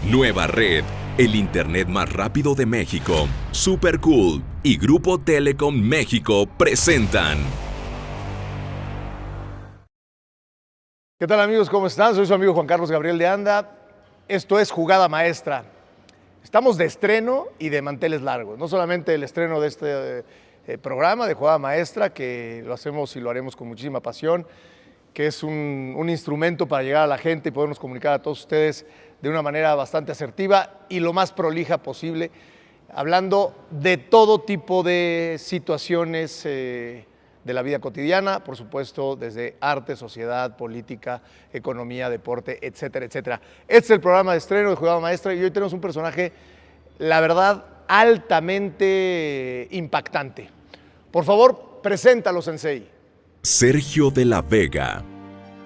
Nueva Red, el internet más rápido de México, Supercool y Grupo Telecom México presentan. ¿Qué tal, amigos? ¿Cómo están? Soy su amigo Juan Carlos Gabriel de Anda. Esto es Jugada Maestra. Estamos de estreno y de manteles largos. No solamente el estreno de este programa de Jugada Maestra, que lo hacemos y lo haremos con muchísima pasión, que es un instrumento para llegar a la gente y podernos comunicar a todos ustedes de una manera bastante asertiva y lo más prolija posible, hablando de todo tipo de situaciones de la vida cotidiana, por supuesto, desde arte, sociedad, política, economía, deporte, etcétera, etcétera. Este es el programa de estreno de Jugada Maestra y hoy tenemos un personaje, la verdad, altamente impactante. Por favor, preséntalo, Sensei. Sergio de la Vega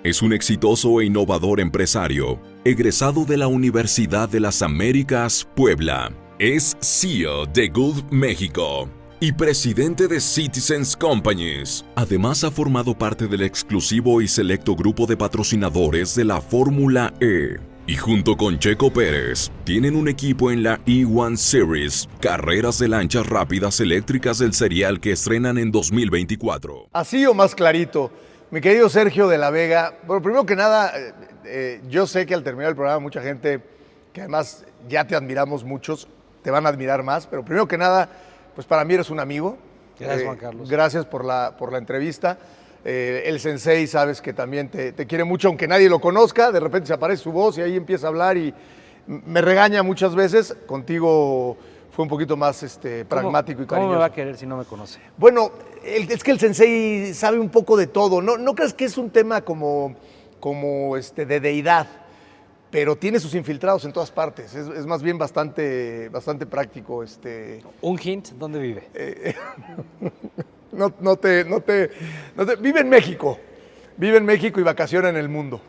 es un exitoso e innovador empresario, egresado de la Universidad de las Américas, Puebla. Es CEO de Gulf México y presidente de Citizens Companies. Además, ha formado parte del exclusivo y selecto grupo de patrocinadores de la Fórmula E. Y junto con Checo Pérez, tienen un equipo en la E1 Series, carreras de lanchas rápidas eléctricas del serial que estrenan en 2024. Así o más clarito, mi querido Sergio de la Vega. Bueno, primero que nada, yo sé que al terminar el programa mucha gente, que además ya te admiramos muchos, te van a admirar más, pero primero que nada, pues para mí eres un amigo. Gracias, Juan Carlos. Gracias por la entrevista. El Sensei sabes que también te quiere mucho, aunque nadie lo conozca, de repente se aparece su voz y ahí empieza a hablar y me regaña muchas veces. Contigo fue un poquito más pragmático y cariñoso. ¿Cómo me va a querer si no me conoce? Bueno, es que el Sensei sabe un poco de todo. ¿No crees que es un tema como de deidad? Pero tiene sus infiltrados en todas partes. Es más bien bastante práctico. ¿Un hint? ¿Dónde vive? Vive en México. Vive en México y vacaciona en el mundo.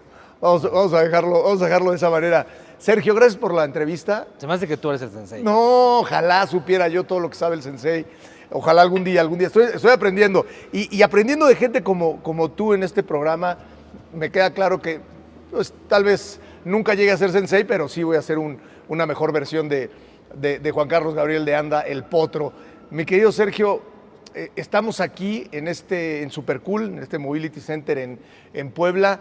Vamos a dejarlo de esa manera. Sergio, gracias por la entrevista. Se me hace que tú eres el sensei. No, ojalá supiera yo todo lo que sabe el Sensei. Ojalá algún día. Estoy aprendiendo. Y aprendiendo de gente como tú en este programa, me queda claro que pues, tal vez nunca llegue a ser Sensei, pero sí voy a ser una mejor versión de Juan Carlos Gabriel de Anda, el Potro. Mi querido Sergio, estamos aquí en Supercool, en este Mobility Center en Puebla.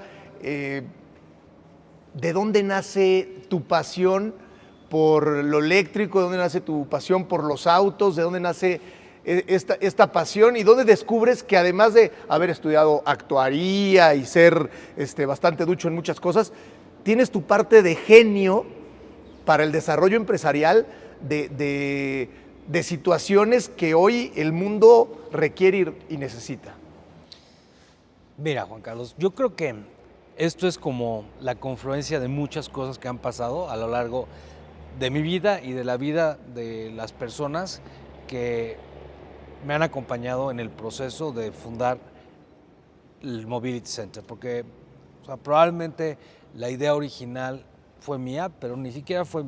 ¿De dónde nace tu pasión por lo eléctrico? ¿De dónde nace tu pasión por los autos? ¿De dónde nace esta pasión? ¿Y dónde descubres que además de haber estudiado actuaría y ser bastante ducho en muchas cosas, tienes tu parte de genio para el desarrollo empresarial de situaciones que hoy el mundo requiere y necesita? Mira, Juan Carlos, yo creo que esto es como la confluencia de muchas cosas que han pasado a lo largo de mi vida y de la vida de las personas que me han acompañado en el proceso de fundar el Mobility Center, porque probablemente la idea original fue mía, pero ni siquiera fue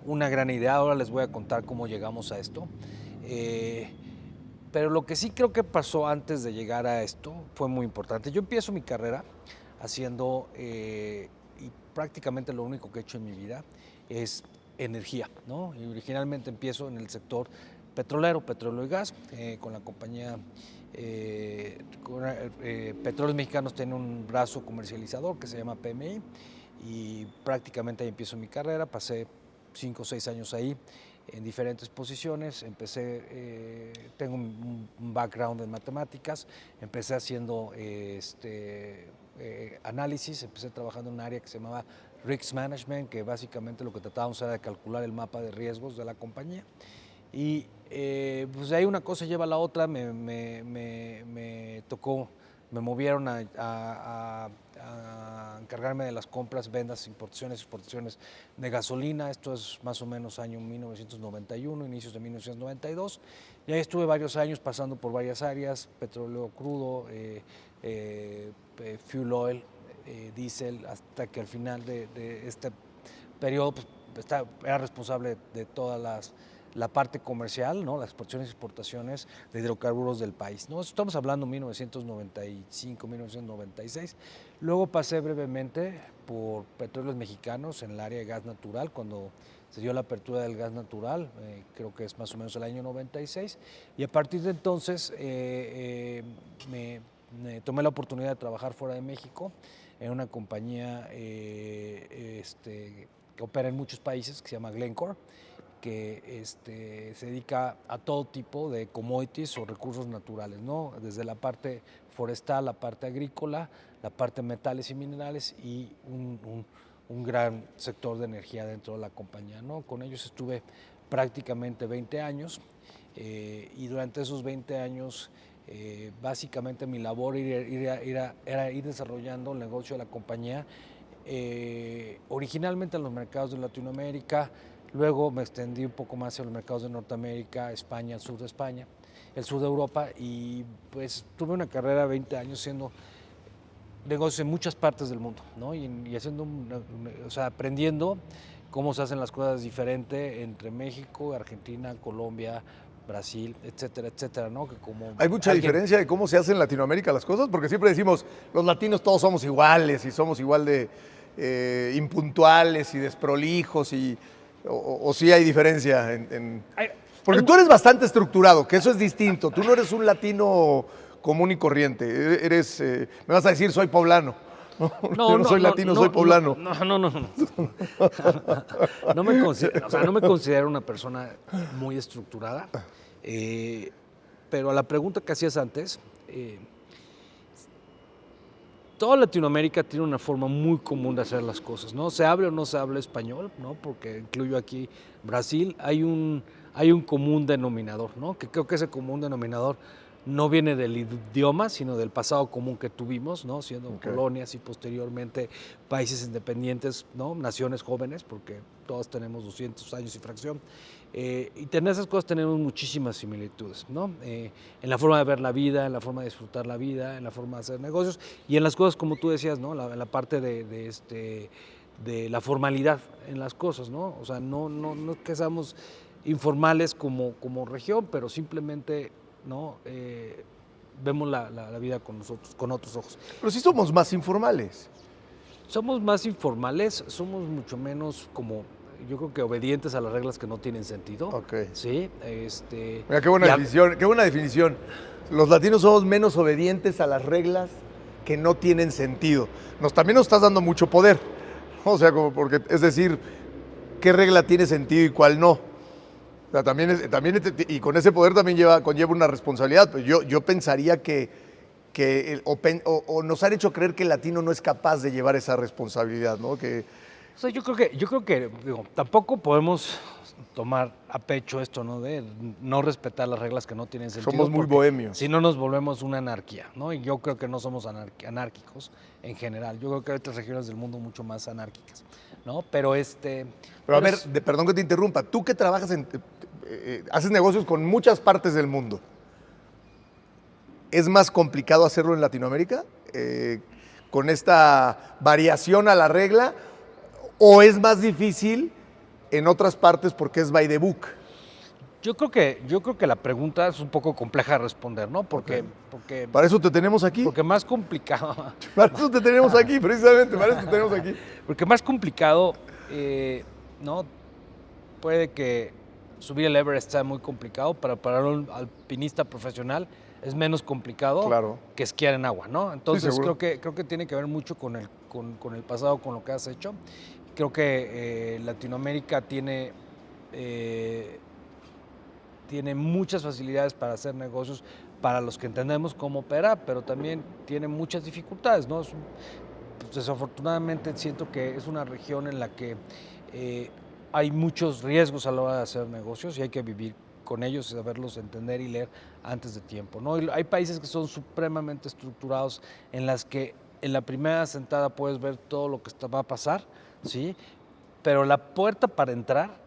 una gran idea. Ahora les voy a contar cómo llegamos a esto. Pero lo que sí creo que pasó antes de llegar a esto fue muy importante. Yo empiezo mi carrera haciendo, y prácticamente lo único que he hecho en mi vida es energía, ¿no? Y originalmente empiezo en el sector petrolero, petróleo y gas, con la compañía Petróleos Mexicanos. Tiene un brazo comercializador que se llama PMI y prácticamente ahí empiezo mi carrera. Pasé 5 o 6 años ahí en diferentes posiciones. Tengo un background en matemáticas, empecé haciendo análisis, empecé trabajando en un área que se llamaba Risk Management, que básicamente lo que tratábamos era de calcular el mapa de riesgos de la compañía. Y pues de ahí una cosa lleva a la otra. Me tocó, me movieron a encargarme de las compras, ventas, importaciones, exportaciones de gasolina. Esto es más o menos año 1991, inicios de 1992. Y ahí estuve varios años pasando por varias áreas: petróleo crudo, fuel oil, diésel, hasta que al final de este periodo pues, era responsable de todas la parte comercial, ¿no? Las exportaciones y exportaciones de hidrocarburos del país, ¿no? Estamos hablando de 1995, 1996. Luego pasé brevemente por Petróleos Mexicanos en el área de gas natural, cuando se dio la apertura del gas natural, creo que es más o menos el año 96, y a partir de entonces me tomé la oportunidad de trabajar fuera de México en una compañía que opera en muchos países, que se llama Glencore, que se dedica a todo tipo de commodities o recursos naturales, ¿no? Desde la parte forestal, la parte agrícola, la parte de metales y minerales y un gran sector de energía dentro de la compañía, ¿no? Con ellos estuve prácticamente 20 años y durante esos 20 años básicamente mi labor era ir desarrollando el negocio de la compañía, originalmente en los mercados de Latinoamérica, luego me extendí un poco más hacia los mercados de Norteamérica, España, el sur de España, el sur de Europa, y pues tuve una carrera de 20 años siendo negocios en muchas partes del mundo, ¿no? Y haciendo, o sea, aprendiendo cómo se hacen las cosas diferente entre México, Argentina, Colombia, Brasil, etcétera, etcétera, ¿no? Que como ¿Hay mucha diferencia de cómo se hacen en Latinoamérica las cosas? Porque siempre decimos, los latinos todos somos iguales y somos igual de impuntuales y desprolijos, o sí hay diferencia porque tú eres bastante estructurado, que eso es distinto. Tú no eres un latino común y corriente. Me vas a decir, soy poblano. Yo no soy latino, soy poblano. No. No me considero una persona muy estructurada, pero a la pregunta que hacías antes, toda Latinoamérica tiene una forma muy común de hacer las cosas, ¿no? Se hable o no se hable español, ¿no? Porque incluyo aquí Brasil, hay un común denominador, ¿no? Que creo que ese común denominador no viene del idioma, sino del pasado común que tuvimos, ¿no? Siendo colonias y posteriormente países independientes, ¿no? Naciones jóvenes, porque todos tenemos 200 años y fracción. Y en esas cosas tenemos muchísimas similitudes, ¿no? En la forma de ver la vida, en la forma de disfrutar la vida, en la forma de hacer negocios y en las cosas, como tú decías, ¿no? En la parte de la formalidad en las cosas, ¿no? O sea, no que seamos informales como región, pero simplemente, ¿no? Vemos la vida con otros ojos. Pero sí somos más informales. Somos más informales, somos mucho menos yo creo que obedientes a las reglas que no tienen sentido. Ok. Sí, Mira, qué buena definición, qué buena definición. Los latinos somos menos obedientes a las reglas que no tienen sentido. También nos estás dando mucho poder. O sea, es decir, qué regla tiene sentido y cuál no. O sea, y con ese poder también conlleva una responsabilidad. Pues yo pensaría o nos han hecho creer que el latino no es capaz de llevar esa responsabilidad, ¿no? O sea, yo creo que digo, tampoco podemos tomar a pecho esto, ¿no? De no respetar las reglas que no tienen sentido. Somos muy bohemios. Si no nos volvemos una anarquía, ¿no? Y yo creo que no somos anárquicos en general. Yo creo que hay otras regiones del mundo mucho más anárquicas, ¿no? Pero a ver, perdón que te interrumpa. Tú que trabajas haces negocios con muchas partes del mundo. ¿Es más complicado hacerlo en Latinoamérica? ¿Con esta variación a la regla? ¿O es más difícil en otras partes porque es by the book? Yo creo que la pregunta es un poco compleja de responder, ¿no? Porque para eso te tenemos aquí. Porque más complicado. Para eso te tenemos aquí, precisamente, para eso te tenemos aquí. Porque más complicado, ¿no? Puede que subir el Everest sea muy complicado, pero para un alpinista profesional es menos complicado que esquiar en agua, ¿no? Entonces sí, creo que tiene que ver mucho con el pasado, con lo que has hecho. Creo que Latinoamérica tiene muchas facilidades para hacer negocios para los que entendemos cómo opera, pero también tiene muchas dificultades, ¿no? Desafortunadamente siento que es una región en la que hay muchos riesgos a la hora de hacer negocios y hay que vivir con ellos, saberlos entender y leer antes de tiempo, ¿no? Y hay países que son supremamente estructurados en las que en la primera sentada puedes ver todo lo que va a pasar, ¿sí? Pero la puerta para entrar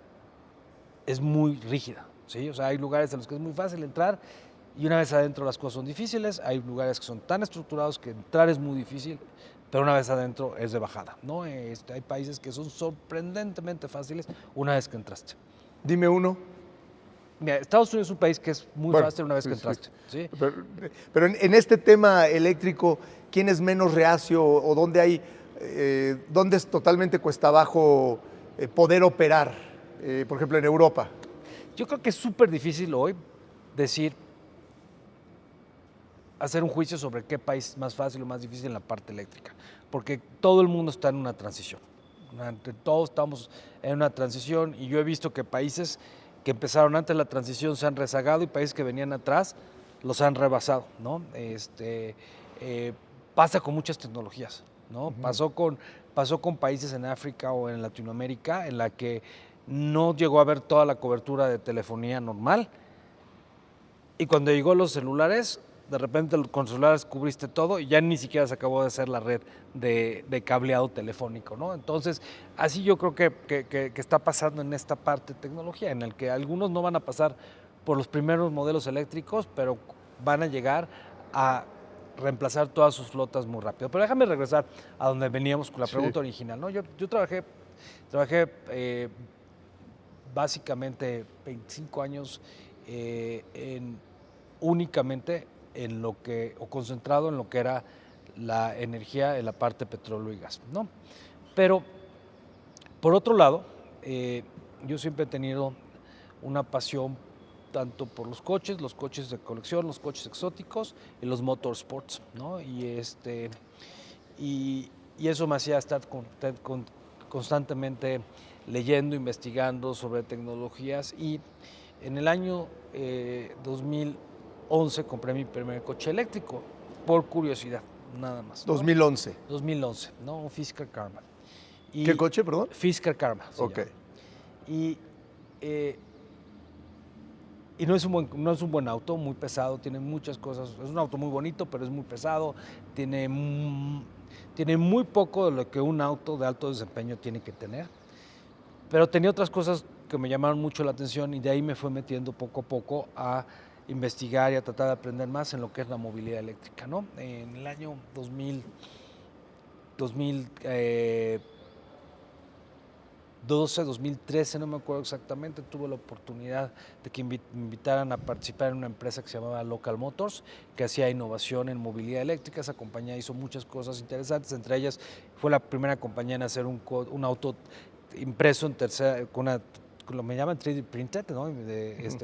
es muy rígida, ¿sí? O sea, hay lugares en los que es muy fácil entrar y una vez adentro las cosas son difíciles, hay lugares que son tan estructurados que entrar es muy difícil, pero una vez adentro es de bajada, ¿no? Hay países que son sorprendentemente fáciles una vez que entraste. Dime uno. Mira, Estados Unidos es un país que es muy Bueno, fácil una vez sí, que sí. entraste. ¿Sí? Pero en este tema eléctrico, ¿quién es menos reacio o dónde es totalmente cuesta abajo poder operar? Por ejemplo, en Europa. Yo creo que es súper difícil hoy hacer un juicio sobre qué país es más fácil o más difícil en la parte eléctrica, porque todo el mundo está en una transición. Todos estamos en una transición y yo he visto que países que empezaron antes de la transición se han rezagado y países que venían atrás los han rebasado, ¿no? Pasa con muchas tecnologías, ¿no? Pasó con países en África o en Latinoamérica en la que no llegó a haber toda la cobertura de telefonía normal y cuando llegó los celulares, de repente con celulares cubriste todo y ya ni siquiera se acabó de hacer la red de cableado telefónico, ¿no? Entonces, así yo creo que está pasando en esta parte de tecnología, en el que algunos no van a pasar por los primeros modelos eléctricos, pero van a llegar a reemplazar todas sus flotas muy rápido. Pero déjame regresar a donde veníamos con la pregunta original, ¿no? Yo trabajé básicamente 25 años únicamente concentrado en lo que era la energía en la parte petróleo y gas, ¿no? Pero, por otro lado, yo siempre he tenido una pasión tanto por los coches de colección, los coches exóticos y los motorsports, ¿no? Y eso me hacía estar constantemente leyendo, investigando sobre tecnologías y en el año 2011 compré mi primer coche eléctrico, por curiosidad, nada más, ¿no? 2011. 2011, ¿no? Un Fisker Karma. ¿Qué coche, perdón? Fisker Karma. Ok. Y no es un buen auto, muy pesado, tiene muchas cosas. Es un auto muy bonito, pero es muy pesado. Tiene muy poco de lo que un auto de alto desempeño tiene que tener. Pero tenía otras cosas que me llamaron mucho la atención y de ahí me fue metiendo poco a poco a investigar y a tratar de aprender más en lo que es la movilidad eléctrica, ¿no? En el año 2013, no me acuerdo exactamente, tuve la oportunidad de que me invitaran a participar en una empresa que se llamaba Local Motors, que hacía innovación en movilidad eléctrica. Esa compañía hizo muchas cosas interesantes, entre ellas fue la primera compañía en hacer un auto impreso en tercera, lo me llaman 3D printed, ¿no?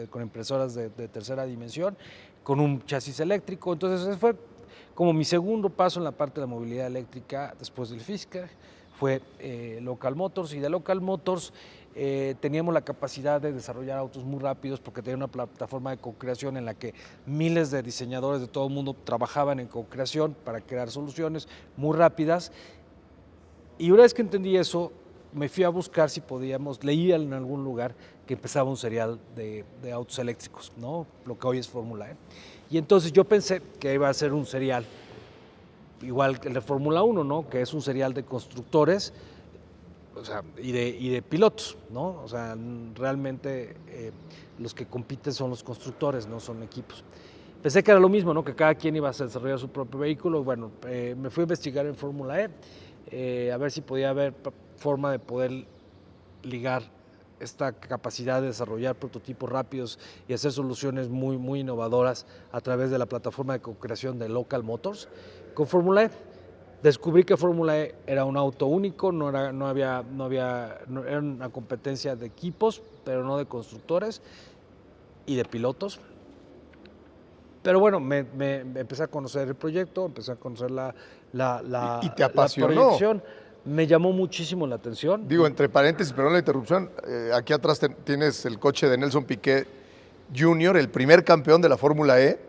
Con impresoras de tercera dimensión, con un chasis eléctrico. Entonces ese fue como mi segundo paso en la parte de la movilidad eléctrica después del Fisker. Fue Local Motors, y de Local Motors teníamos la capacidad de desarrollar autos muy rápidos porque tenía una plataforma de co-creación en la que miles de diseñadores de todo el mundo trabajaban en co-creación para crear soluciones muy rápidas. Y una vez que entendí eso, me fui a buscar si podíamos, leía en algún lugar que empezaba un serial de autos eléctricos, ¿no? Lo que hoy es Fórmula E. Y entonces yo pensé que iba a ser un serial igual que el de Fórmula 1, ¿no? Que es un serial de constructores, o sea, y de pilotos, ¿no? O sea, realmente los que compiten son los constructores, no son equipos. Pensé que era lo mismo, ¿no? Que cada quien iba a desarrollar su propio vehículo. Bueno, me fui a investigar en Fórmula E, a ver si podía haber forma de poder ligar esta capacidad de desarrollar prototipos rápidos y hacer soluciones muy, muy innovadoras a través de la plataforma de co-creación de Local Motors con Fórmula E. Descubrí que Fórmula E era un auto único, era una competencia de equipos, pero no de constructores y de pilotos. Pero bueno, me empecé a conocer el proyecto, empecé a conocer ¿Y te apasionó? La proyección. Me llamó muchísimo la atención. Digo, entre paréntesis, perdón la interrupción, aquí atrás tienes el coche de Nelson Piquet Jr., el primer campeón de la Fórmula E.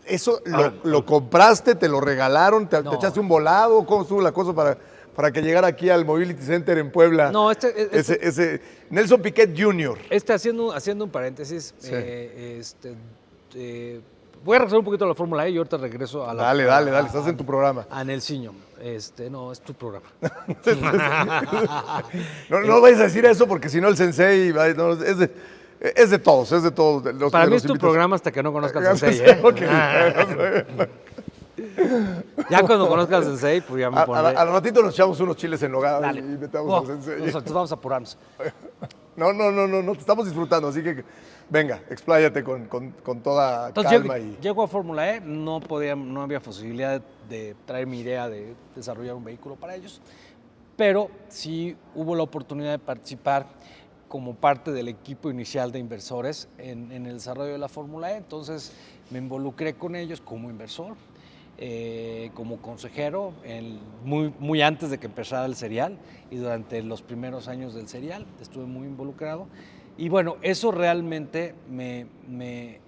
¿Eso lo compraste, te lo regalaron, te echaste un volado? ¿Cómo estuvo la cosa para que llegara aquí al Mobility Center en Puebla? No, ese Nelson Piquet Jr. Haciendo un paréntesis, sí. Voy a regresar un poquito a la Fórmula E y ahorita regreso a la... Dale, estás en tu programa. A Nelsinho. No, es tu programa. no vayas a decir eso porque si no el sensei... es de todos. Para mí es tu programa hasta que no conozcas al sensei, ¿eh? Okay. Ya cuando conozcas al sensei, pues ya me pondré... Al ratito nos echamos unos chiles en nogada y metamos al sensei. Nosotros vamos a apurarnos. No, te estamos disfrutando, así que venga, expláyate con toda Entonces, calma. llego a Fórmula E, no había posibilidad de traer mi idea de desarrollar un vehículo para ellos, pero sí hubo la oportunidad de participar como parte del equipo inicial de inversores en el desarrollo de la Fórmula E. Entonces me involucré con ellos como inversor, como consejero, muy antes de que empezara el serial y durante los primeros años del serial estuve muy involucrado. Y bueno, eso realmente me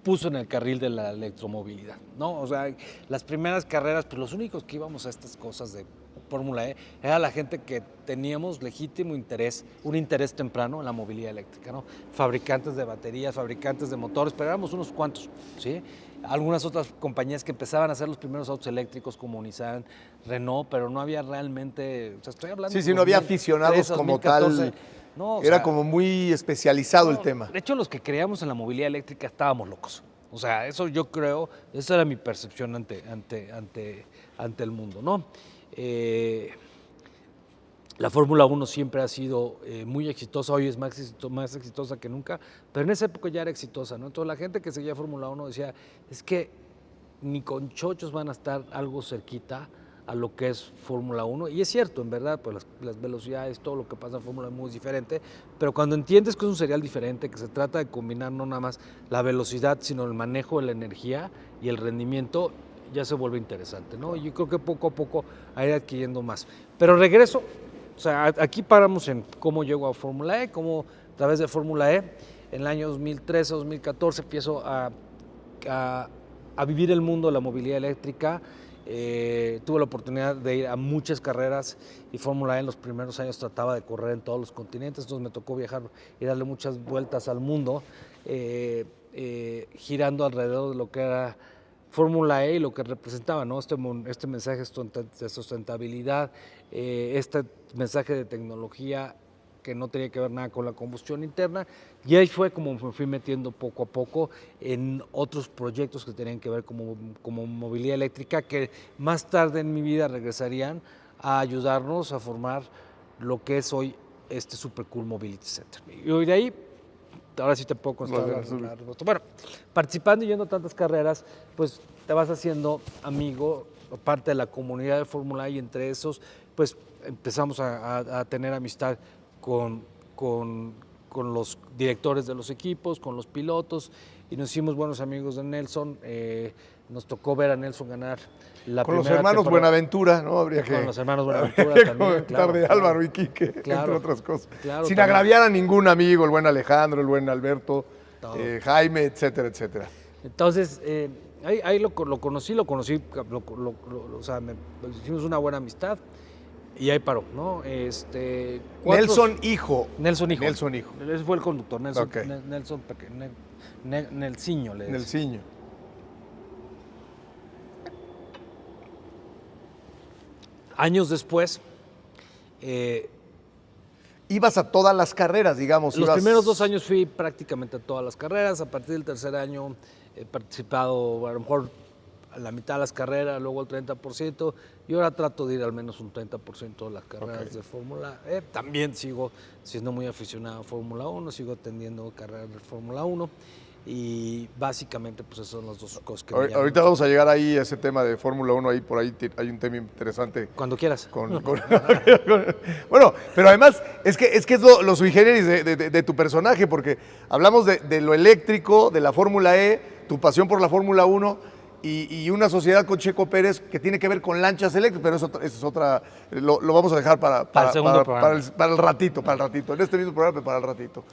puso en el carril de la electromovilidad, ¿no? O sea, las primeras carreras, pues los únicos que íbamos a estas cosas de Fórmula E era la gente que teníamos legítimo interés, un interés temprano en la movilidad eléctrica, ¿no? Fabricantes de baterías, fabricantes de motores, pero éramos unos cuantos, ¿sí? Algunas otras compañías que empezaban a hacer los primeros autos eléctricos como Nissan, Renault, pero no había realmente, o sea, estoy hablando Sí, no había aficionados como 2014, tal. No, Era como muy especializado el tema. De hecho, los que creíamos en la movilidad eléctrica estábamos locos. O sea, eso yo creo, esa era mi percepción ante el mundo, ¿no? La Fórmula 1 siempre ha sido muy exitosa, hoy es más exitosa que nunca, pero en esa época ya era exitosa, ¿no? Entonces la gente que seguía Fórmula 1 decía, es que ni con chochos van a estar algo cerquita a lo que es Fórmula 1, y es cierto, en verdad, pues las velocidades, todo lo que pasa en Fórmula 1 es muy diferente, pero cuando entiendes que es un serial diferente, que se trata de combinar no nada más la velocidad, sino el manejo de la energía y el rendimiento, ya se vuelve interesante, ¿no? Y yo creo que poco a poco ha ido adquiriendo más. Pero regreso, o sea, aquí paramos en cómo llego a Fórmula E, cómo a través de Fórmula E, en el año 2013, 2014 empiezo a vivir el mundo de la movilidad eléctrica. Tuve la oportunidad de ir a muchas carreras y Fórmula E en los primeros años trataba de correr en todos los continentes, entonces me tocó viajar y darle muchas vueltas al mundo, girando alrededor de lo que era Fórmula E y lo que representaba, ¿no? Este mensaje de sustentabilidad, este mensaje de tecnología que no tenía que ver nada con la combustión interna, y ahí fue como me fui metiendo poco a poco en otros proyectos que tenían que ver como movilidad eléctrica, que más tarde en mi vida regresarían a ayudarnos a formar lo que es hoy este Super Cool Mobility Center. Y hoy de ahí, ahora sí te puedo contar la respuesta. Bueno, participando y yendo a tantas carreras, pues te vas haciendo amigo, parte de la comunidad de Fórmula E, y entre esos, pues empezamos a tener amistad con los directores de los equipos, con los pilotos, y nos hicimos buenos amigos de Nelson. Nos tocó ver a Nelson ganar la con primera los hermanos temporada. Buenaventura, ¿no? Habría Con que, los hermanos Buenaventura habría que también, comentar de Álvaro y Quique, entre otras cosas. Claro, sin también. agraviar a ningún amigo, el buen Alejandro, el buen Alberto, Jaime, etcétera, etcétera. Entonces, ahí lo conocí, o sea, hicimos una buena amistad. Y ahí paró, ¿no? Nelson hijo. Nelson hijo. Nelson hijo. Ese fue el conductor, Nelson. Okay. Nelsinho le decía. Nelsinho. Años después. Ibas a todas las carreras, digamos. Los primeros 2 años fui prácticamente a todas las carreras. A partir del tercer año he participado, a lo mejor, a la mitad de las carreras, luego el 30%, y ahora trato de ir al menos un 30% de las carreras de Fórmula E. También sigo siendo muy aficionado a Fórmula 1, sigo atendiendo carreras de Fórmula 1, y básicamente pues esas son las dos cosas que me ahorita vamos a llegar ahí a ese tema de Fórmula 1, ahí por ahí hay un tema interesante. Cuando quieras. Bueno, pero además es que es lo sui generis de tu personaje, porque hablamos de lo eléctrico, de la Fórmula E, tu pasión por la Fórmula 1, y una sociedad con Checo Pérez que tiene que ver con lanchas eléctricas, pero eso es otra, lo vamos a dejar para el ratito, en este mismo programa, para el ratito.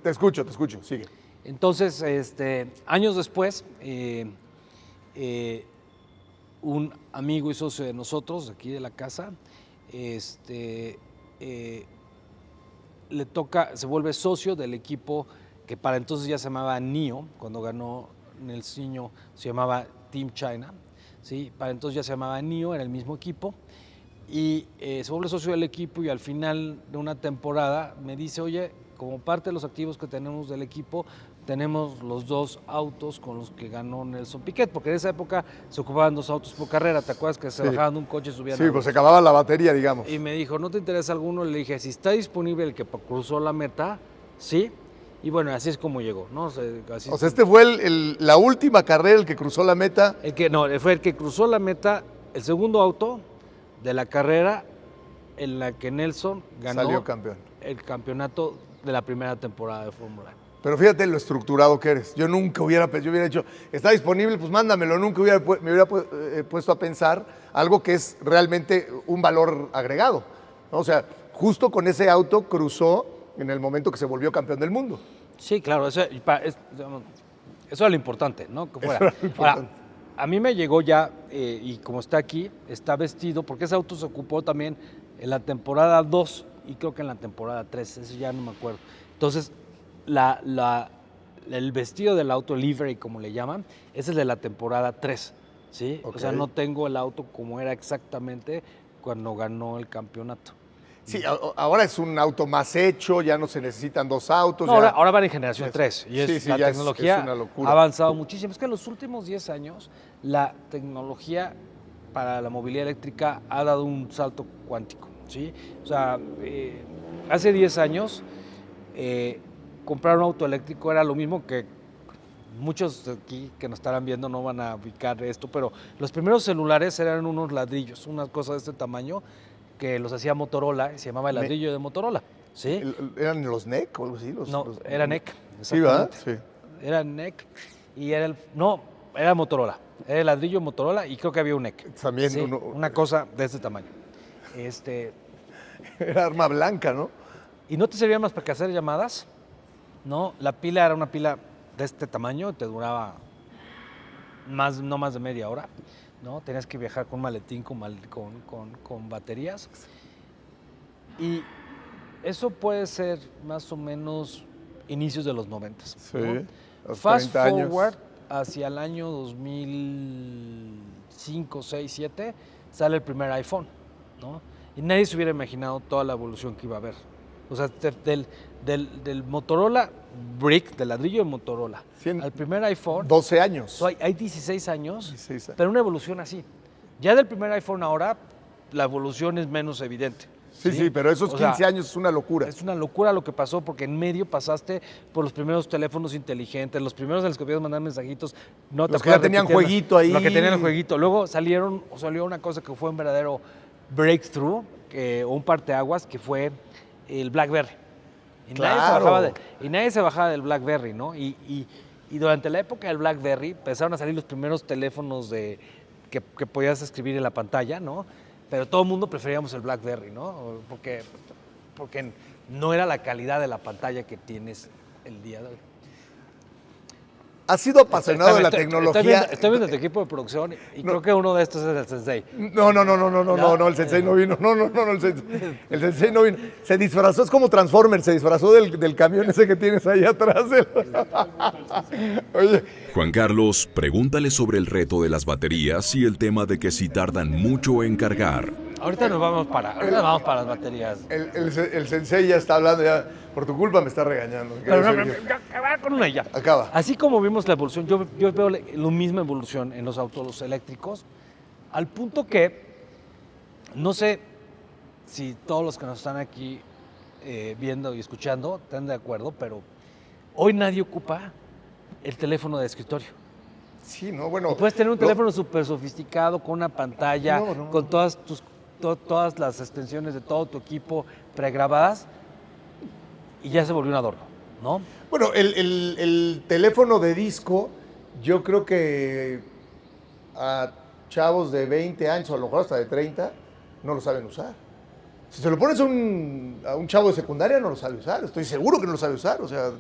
Te escucho, sigue. Entonces, años después, un amigo y socio de nosotros, aquí de la casa, le toca, se vuelve socio del equipo que para entonces ya se llamaba NIO, cuando ganó Nelsinho se llamaba Team China, ¿sí? Para entonces ya se llamaba NIO, era el mismo equipo, y se vuelve socio del equipo, y al final de una temporada me dice, oye, como parte de los activos que tenemos del equipo, tenemos los 2 autos con los que ganó Nelson Piquet, porque en esa época se ocupaban 2 autos por carrera, ¿te acuerdas que se bajaban de un coche y subían Sí, a pues se otro? acababa la batería, digamos. Y me dijo, ¿no te interesa alguno? Le dije, si está disponible el que cruzó la meta, sí. Y bueno, así es como llegó, ¿no? Así O sea, este fue la última carrera, el que cruzó la meta. fue el que cruzó la meta, el segundo auto de la carrera en la que Nelson ganó Salió campeón. el campeonato de la primera temporada de Fórmula 1. Pero fíjate lo estructurado que eres. Yo hubiera dicho, está disponible, pues mándamelo. Nunca me hubiera puesto a pensar algo que es realmente un valor agregado, ¿no? O sea, justo con ese auto cruzó en el momento que se volvió campeón del mundo. Sí, claro, eso era lo importante, ¿no? Que fuera. Eso era lo importante. Ahora, a mí me llegó ya, y como está aquí, está vestido, porque ese auto se ocupó también en la temporada 2 y creo que en la temporada 3, eso ya no me acuerdo. Entonces, el vestido del auto, livery como le llaman, ese es de la temporada 3, ¿sí? Ok. O sea, no tengo el auto como era exactamente cuando ganó el campeonato. Sí, ahora es un auto más hecho, ya no se necesitan 2 autos. No, ya- ahora van en generación 3 y Sí, sí, la ya tecnología es una locura. ha avanzado muchísimo. Es que en los últimos 10 años la tecnología para la movilidad eléctrica ha dado un salto cuántico, ¿sí? O sea, hace 10 años comprar un auto eléctrico era lo mismo que muchos de aquí que nos estarán viendo no van a ubicar esto, pero los primeros celulares eran unos ladrillos, unas cosas de este tamaño que los hacía Motorola, se llamaba el ladrillo de Motorola, ¿sí? ¿Eran los NEC o algo así? Era NEC. Sí, ¿verdad? exactamente. Sí. Era NEC y era Motorola. Era el ladrillo Motorola y creo que había un NEC. También Sí, una cosa de este tamaño. Era arma blanca, ¿no? Y no te servía más para hacer llamadas, ¿no? La pila era una pila de este tamaño, te duraba no más de media hora, ¿no? Tenías que viajar con un maletín con baterías. Y eso puede ser más o menos inicios de los 90. Sí, los Fast 30 años. forward hacia el año 2005, 6, 7, sale el primer iPhone, ¿no? Y nadie se hubiera imaginado toda la evolución que iba a haber. O sea, del Motorola Brick, del ladrillo de Motorola, al primer iPhone, 12 años. hay 16 años, 16 años. pero una evolución así. Ya del primer iPhone ahora, la evolución es menos evidente. Sí, pero esos O sea, 15 años es una locura. es una locura lo que pasó porque en medio pasaste por los primeros teléfonos inteligentes, los primeros en los que podías mandar mensajitos. No te Los que ya acuerdas tenían repitiendo, jueguito ahí. Los que tenían el jueguito. Luego salió una cosa que fue un verdadero breakthrough, o un parteaguas, que fue el BlackBerry. Y Claro. nadie se bajaba del BlackBerry, ¿no? Y durante la época del BlackBerry empezaron a salir los primeros teléfonos que podías escribir en la pantalla, ¿no? Pero todo el mundo preferíamos el BlackBerry, ¿no? Porque no era la calidad de la pantalla que tienes el día de hoy. Has sido apasionado de la tecnología. Estoy viendo tu equipo de producción y creo que uno de estos es el Sensei. No, el Sensei no vino. No, el Sensei no vino. Se disfrazó, es como Transformers, se disfrazó del camión ese que tienes ahí atrás. Oye, Juan Carlos, pregúntale sobre el reto de las baterías y el tema de que si tardan mucho en cargar. Ahorita nos vamos para las baterías. el Sensei ya está hablando, ya por tu culpa me está regañando. Pero acabar con una y ya. Acaba. Así como vimos la evolución, yo veo la misma evolución en los autos eléctricos, al punto que no sé si todos los que nos están aquí viendo y escuchando están de acuerdo, pero hoy nadie ocupa el teléfono de escritorio. Sí, no, bueno. Puedes tener un teléfono súper sofisticado con una pantalla, con todas las extensiones de todo tu equipo pregrabadas y ya se volvió un adorno, ¿no? Bueno, el teléfono de disco, yo creo que a chavos de 20 años o a lo mejor hasta de 30 no lo saben usar. Si se lo pones a un chavo de secundaria no lo sabe usar, estoy seguro que no lo sabe usar, o sea,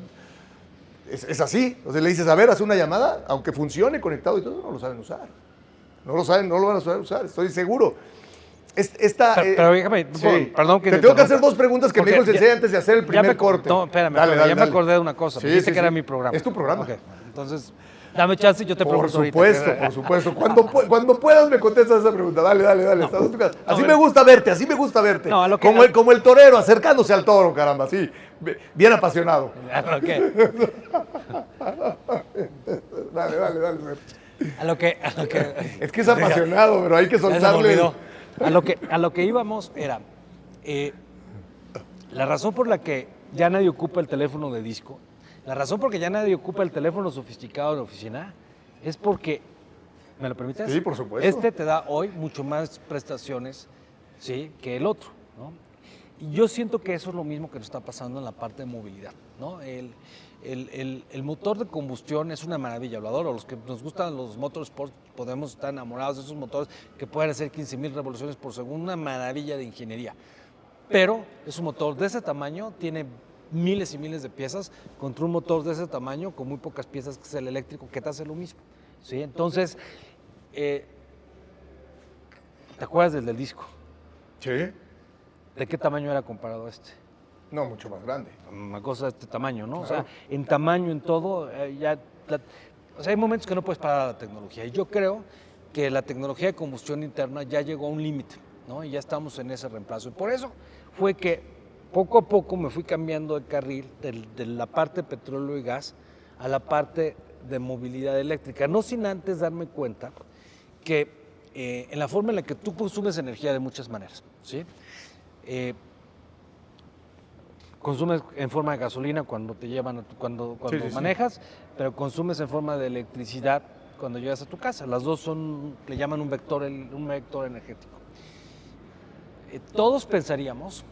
es así. O sea, le dices, a ver, haz una llamada, aunque funcione conectado y todo, no lo saben usar. No lo van a saber usar, estoy seguro. Pero déjame, perdón que te tengo que hacer 2 preguntas que me dijo el Sensei antes de hacer el primer corte. No, espérame, Dale, me acordé de una cosa. Sí, Dijiste sí, que era sí. mi programa. Es tu programa. Ok, entonces, Dame chance y yo te Por pregunto supuesto, ahorita. por supuesto. Cuando puedas me contestas esa pregunta. Dale, estás en tu casa. Así me gusta verte. No, a lo que- Como el torero, acercándose al toro, caramba, sí. Bien apasionado. Dale. A lo que Es que es apasionado, pero hay que Ya se me soltarle. olvidó. A lo que íbamos era la razón por la que ya nadie ocupa el teléfono de disco, la razón por la que ya nadie ocupa el teléfono sofisticado de oficina es porque, ¿me lo permites? Sí, por supuesto. Este te da hoy mucho más prestaciones, ¿sí?, que el otro, ¿no? Y yo siento que eso es lo mismo que nos está pasando en la parte de movilidad, ¿no? El motor de combustión es una maravilla, lo adoro. Los que nos gustan los motorsports podemos estar enamorados de esos motores que pueden hacer 15,000 revoluciones por segundo, una maravilla de ingeniería. Pero es un motor de ese tamaño, tiene miles y miles de piezas, contra un motor de ese tamaño con muy pocas piezas, que es el eléctrico, que te hace lo mismo, ¿sí? Entonces, ¿te acuerdas del disco? Sí. ¿De qué tamaño era comparado a este? No, mucho más grande. Una cosa de este tamaño, ¿no? Claro. O sea, en tamaño, en todo, o sea, hay momentos que no puedes parar a la tecnología. Y yo creo que la tecnología de combustión interna ya llegó a un límite, ¿no? Y ya estamos en ese reemplazo. Y por eso fue que poco a poco me fui cambiando de carril de la parte de petróleo y gas a la parte de movilidad eléctrica, no sin antes darme cuenta que en la forma en la que tú consumes energía de muchas maneras, ¿sí? Consumes en forma de gasolina cuando te llevan, cuando Sí. manejas, pero consumes en forma de electricidad cuando llegas a tu casa. Las dos le llaman un vector energético. Todos pensaríamos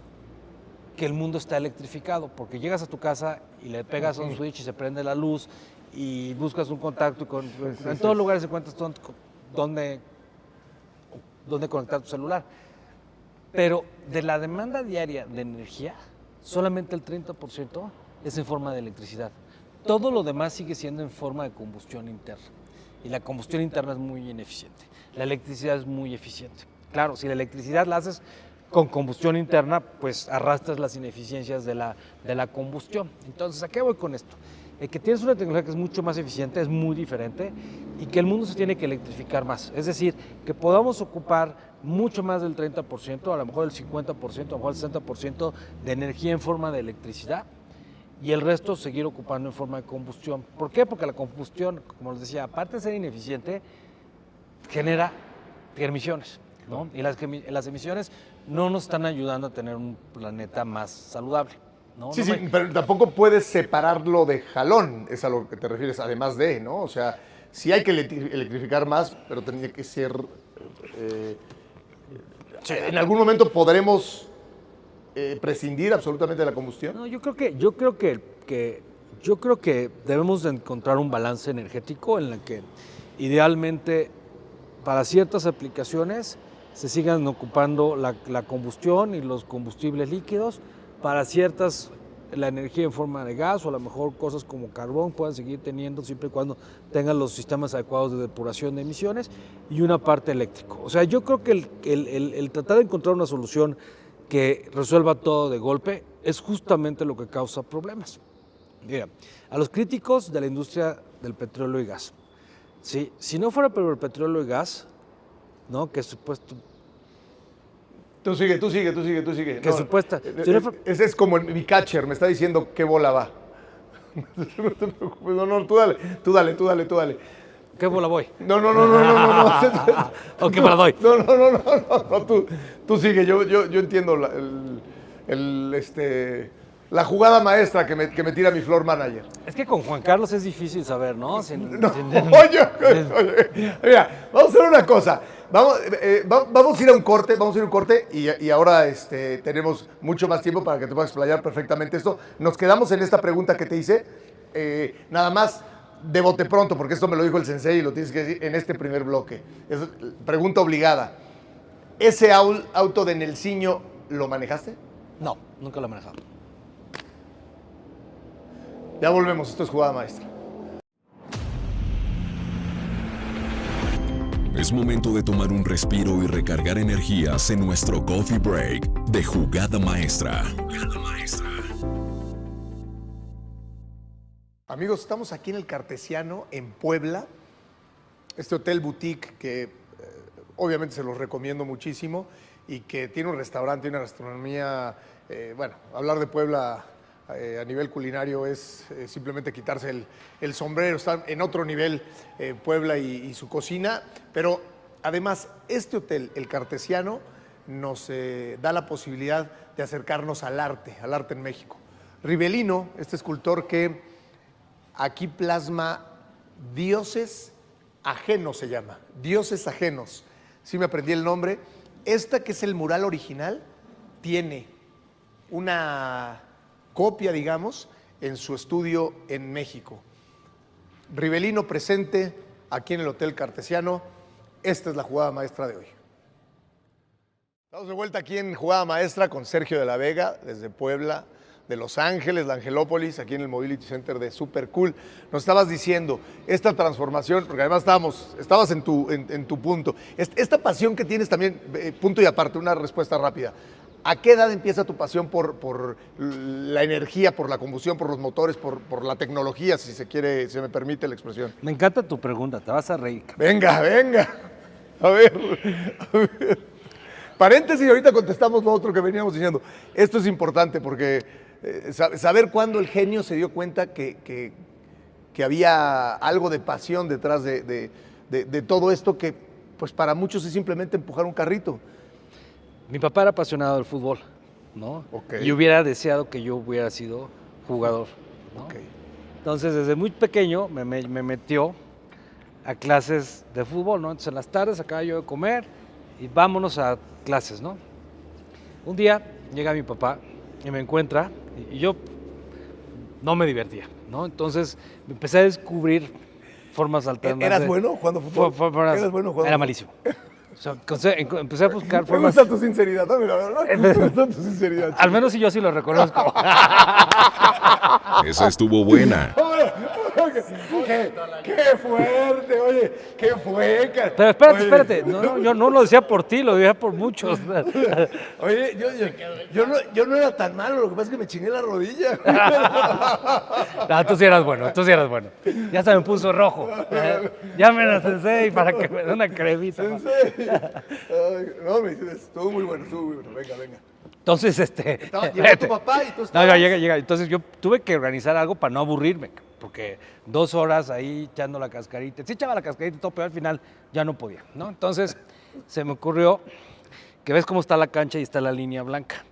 que el mundo está electrificado, porque llegas a tu casa y le pegas a un switch y se prende la luz y buscas un contacto y en todos lugares encuentras dónde conectar tu celular. Pero de la demanda diaria de energía, solamente el 30% es en forma de electricidad. Todo lo demás sigue siendo en forma de combustión interna. Y la combustión interna es muy ineficiente. La electricidad es muy eficiente. Claro, si la electricidad la haces con combustión interna, pues arrastras las ineficiencias de la combustión. Entonces, ¿a qué voy con esto? Que tienes una tecnología que es mucho más eficiente, es muy diferente, y que el mundo se tiene que electrificar más. Es decir, que podamos ocupar mucho más del 30%, a lo mejor el 50%, a lo mejor el 60% de energía en forma de electricidad, y el resto seguir ocupando en forma de combustión. ¿Por qué? Porque la combustión, como les decía, aparte de ser ineficiente, genera emisiones, ¿no? Y las emisiones no nos están ayudando a tener un planeta más saludable, ¿no? Sí, pero tampoco puedes separarlo de jalón, es a lo que te refieres, además de, ¿no? O sea, sí hay que electrificar más, pero tendría que ser... ¿En algún momento podremos prescindir absolutamente de la combustión? No, yo creo que debemos de encontrar un balance energético en el que idealmente para ciertas aplicaciones se sigan ocupando la combustión y los combustibles líquidos, para ciertas la energía en forma de gas o a lo mejor cosas como carbón puedan seguir teniendo siempre y cuando tengan los sistemas adecuados de depuración de emisiones, y una parte eléctrico. O sea, yo creo que el tratar de encontrar una solución que resuelva todo de golpe es justamente lo que causa problemas. Mira, a los críticos de la industria del petróleo y gas, ¿sí? Si no fuera por el petróleo y gas, ¿no? Que supuesto... Tú sigue. Que supuesta... Si no fuera- Ese es como mi catcher, me está diciendo qué bola va. No te preocupes, no, tú dale. ¿Qué bola voy? No. ¿O qué bola doy? No, tú sigue, yo entiendo la jugada maestra que me tira mi floor manager. Es que con Juan Carlos es difícil saber, ¿no? Oye, mira, vamos a hacer una cosa. Vamos a ir a un corte y ahora tenemos mucho más tiempo para que te puedas explayar perfectamente esto. Nos quedamos en esta pregunta que te hice, nada más de bote pronto, porque esto me lo dijo el sensei y lo tienes que decir en este primer bloque. Es pregunta obligada. ¿Ese auto de Nelsinho lo manejaste? No, nunca lo he manejado. Ya volvemos, esto es Jugada Maestra. Es momento de tomar un respiro y recargar energías en nuestro Coffee Break de Jugada Maestra. Amigos, estamos aquí en el Cartesiano, en Puebla. Este hotel boutique que obviamente se los recomiendo muchísimo y que tiene un restaurante y una gastronomía. Bueno, hablar de Puebla a nivel culinario es simplemente quitarse el sombrero. Está en otro nivel Puebla y su cocina. Pero además, este hotel, el Cartesiano, nos da la posibilidad de acercarnos al arte en México. Ribelino, este escultor que aquí plasma dioses ajenos, se llama, dioses ajenos. Sí me aprendí el nombre. Esta, que es el mural original, tiene una copia, digamos, en su estudio en México. Ribelino presente aquí en el Hotel Cartesiano. Esta es la jugada maestra de hoy. Estamos de vuelta aquí en Jugada Maestra con Sergio de la Vega, desde Puebla, de Los Ángeles, la Angelópolis, aquí en el Mobility Center de Super Cool. Nos estabas diciendo esta transformación, porque además estabas en tu punto. Esta pasión que tienes también, punto y aparte, una respuesta rápida. ¿A qué edad empieza tu pasión por la energía, por la combustión, por los motores, por la tecnología, si se me permite la expresión? Me encanta tu pregunta, te vas a reír. Venga. A ver. Paréntesis, ahorita contestamos lo otro que veníamos diciendo. Esto es importante porque saber cuándo el genio se dio cuenta que había algo de pasión detrás de todo esto que pues para muchos es simplemente empujar un carrito. Mi papá era apasionado del fútbol, ¿no? Okay. Y hubiera deseado que yo hubiera sido jugador, ¿no? Okay. Entonces, desde muy pequeño me metió a clases de fútbol, ¿no? Entonces, en las tardes acababa yo de comer y vámonos a clases, ¿no? Un día llega mi papá y me encuentra y yo no me divertía, ¿no? Entonces, me empecé a descubrir formas alternativas. ¿Eras bueno jugando fútbol? ¿Eras bueno jugando? Era malísimo. O sea, empecé a buscar formas. Me gusta tu sinceridad, ¿no? Mira, ¿verdad? Me gusta tu sinceridad. Al menos si yo sí lo reconozco. Esa estuvo buena. ¡Qué fuerte! Oye, ¿qué fue? Pero espérate. No, yo no lo decía por ti, lo decía por muchos. Oye, yo no era tan malo, lo que pasa es que me chingué la rodilla. No, tú sí eras bueno. Ya se me puso rojo. Llamen a Sensei para que me dé una cremita. Sensei. No, estuvo muy bueno. Venga. Entonces, llegó tu papá y tú estabas. No, llega. Entonces yo tuve que organizar algo para no aburrirme, porque 2 horas ahí echando la cascarita. Sí echaba la cascarita y todo, pero al final ya no podía, ¿no? Entonces se me ocurrió que ves cómo está la cancha y está la línea blanca.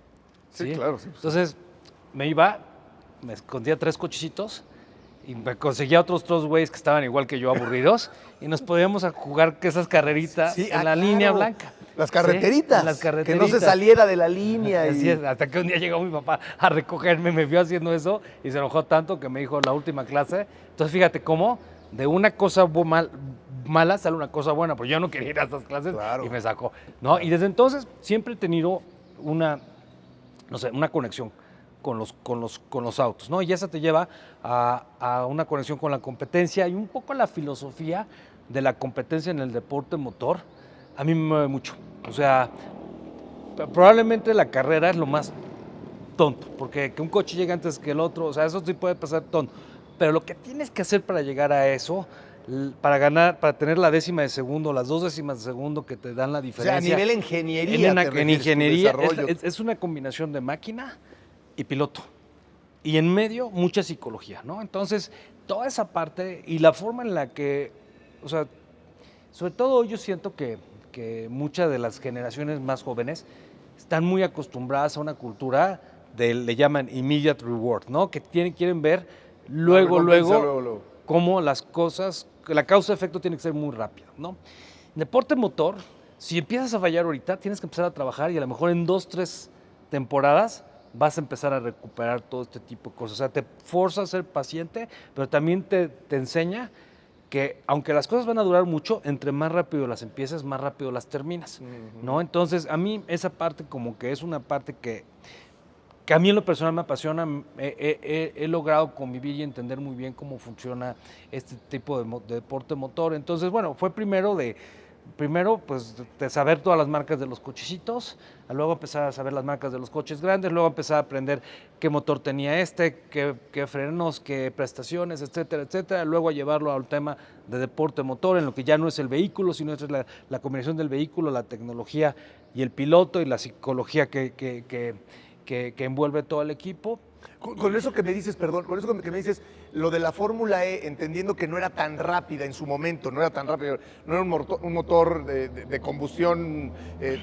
Sí, claro. Sí. Entonces me escondía 3 cochecitos y me conseguía otros 2 güeyes que estaban igual que yo, aburridos, y nos podíamos a jugar que esas carreritas en la línea blanca. Las carreteritas. ¿Sí? Las carreteritas. Que no se saliera de la línea. Así es, hasta que un día llegó mi papá a recogerme, me vio haciendo eso y se enojó tanto que me dijo la última clase. Entonces fíjate cómo de una cosa mala sale una cosa buena, pues yo no quería ir a esas clases, claro, y me sacó, ¿no? Claro. Y desde entonces siempre he tenido una conexión con los autos, ¿no? Y esa te lleva a una conexión con la competencia y un poco la filosofía de la competencia en el deporte motor. A mí me mueve mucho. O sea, probablemente la carrera es lo más tonto, porque que un coche llegue antes que el otro, o sea, eso sí puede pasar tonto. Pero lo que tienes que hacer para llegar a eso, para ganar, para tener la décima de segundo, las 2 décimas de segundo que te dan la diferencia. O sea, a nivel ingeniería. En ingeniería es una combinación de máquina y piloto. Y en medio, mucha psicología, ¿no? Entonces, toda esa parte y la forma en la que, o sea, sobre todo yo siento que muchas de las generaciones más jóvenes están muy acostumbradas a una cultura le llaman immediate reward, ¿no? Que quieren ver luego cómo las cosas, la causa-efecto tiene que ser muy rápida, ¿no? En deporte motor, si empiezas a fallar ahorita, tienes que empezar a trabajar y a lo mejor en 2, 3 temporadas vas a empezar a recuperar todo este tipo de cosas. O sea, te forza a ser paciente, pero también te enseña que aunque las cosas van a durar mucho, entre más rápido las empieces, más rápido las terminas, ¿no? Entonces, a mí esa parte como que es una parte que a mí en lo personal me apasiona. He logrado convivir y entender muy bien cómo funciona este tipo de deporte motor. Entonces, bueno, fue primero de primero, pues, de saber todas las marcas de los cochecitos, luego empezar a saber las marcas de los coches grandes, luego empezar a aprender qué motor tenía qué frenos, qué prestaciones, etcétera, etcétera, luego a llevarlo al tema de deporte motor, en lo que ya no es el vehículo, sino es la combinación del vehículo, la tecnología y el piloto y la psicología que envuelve todo el equipo. Con eso que me dices, perdón, con eso que me dices, lo de la Fórmula E, entendiendo que no era tan rápida en su momento, no era tan rápido, no era un motor de combustión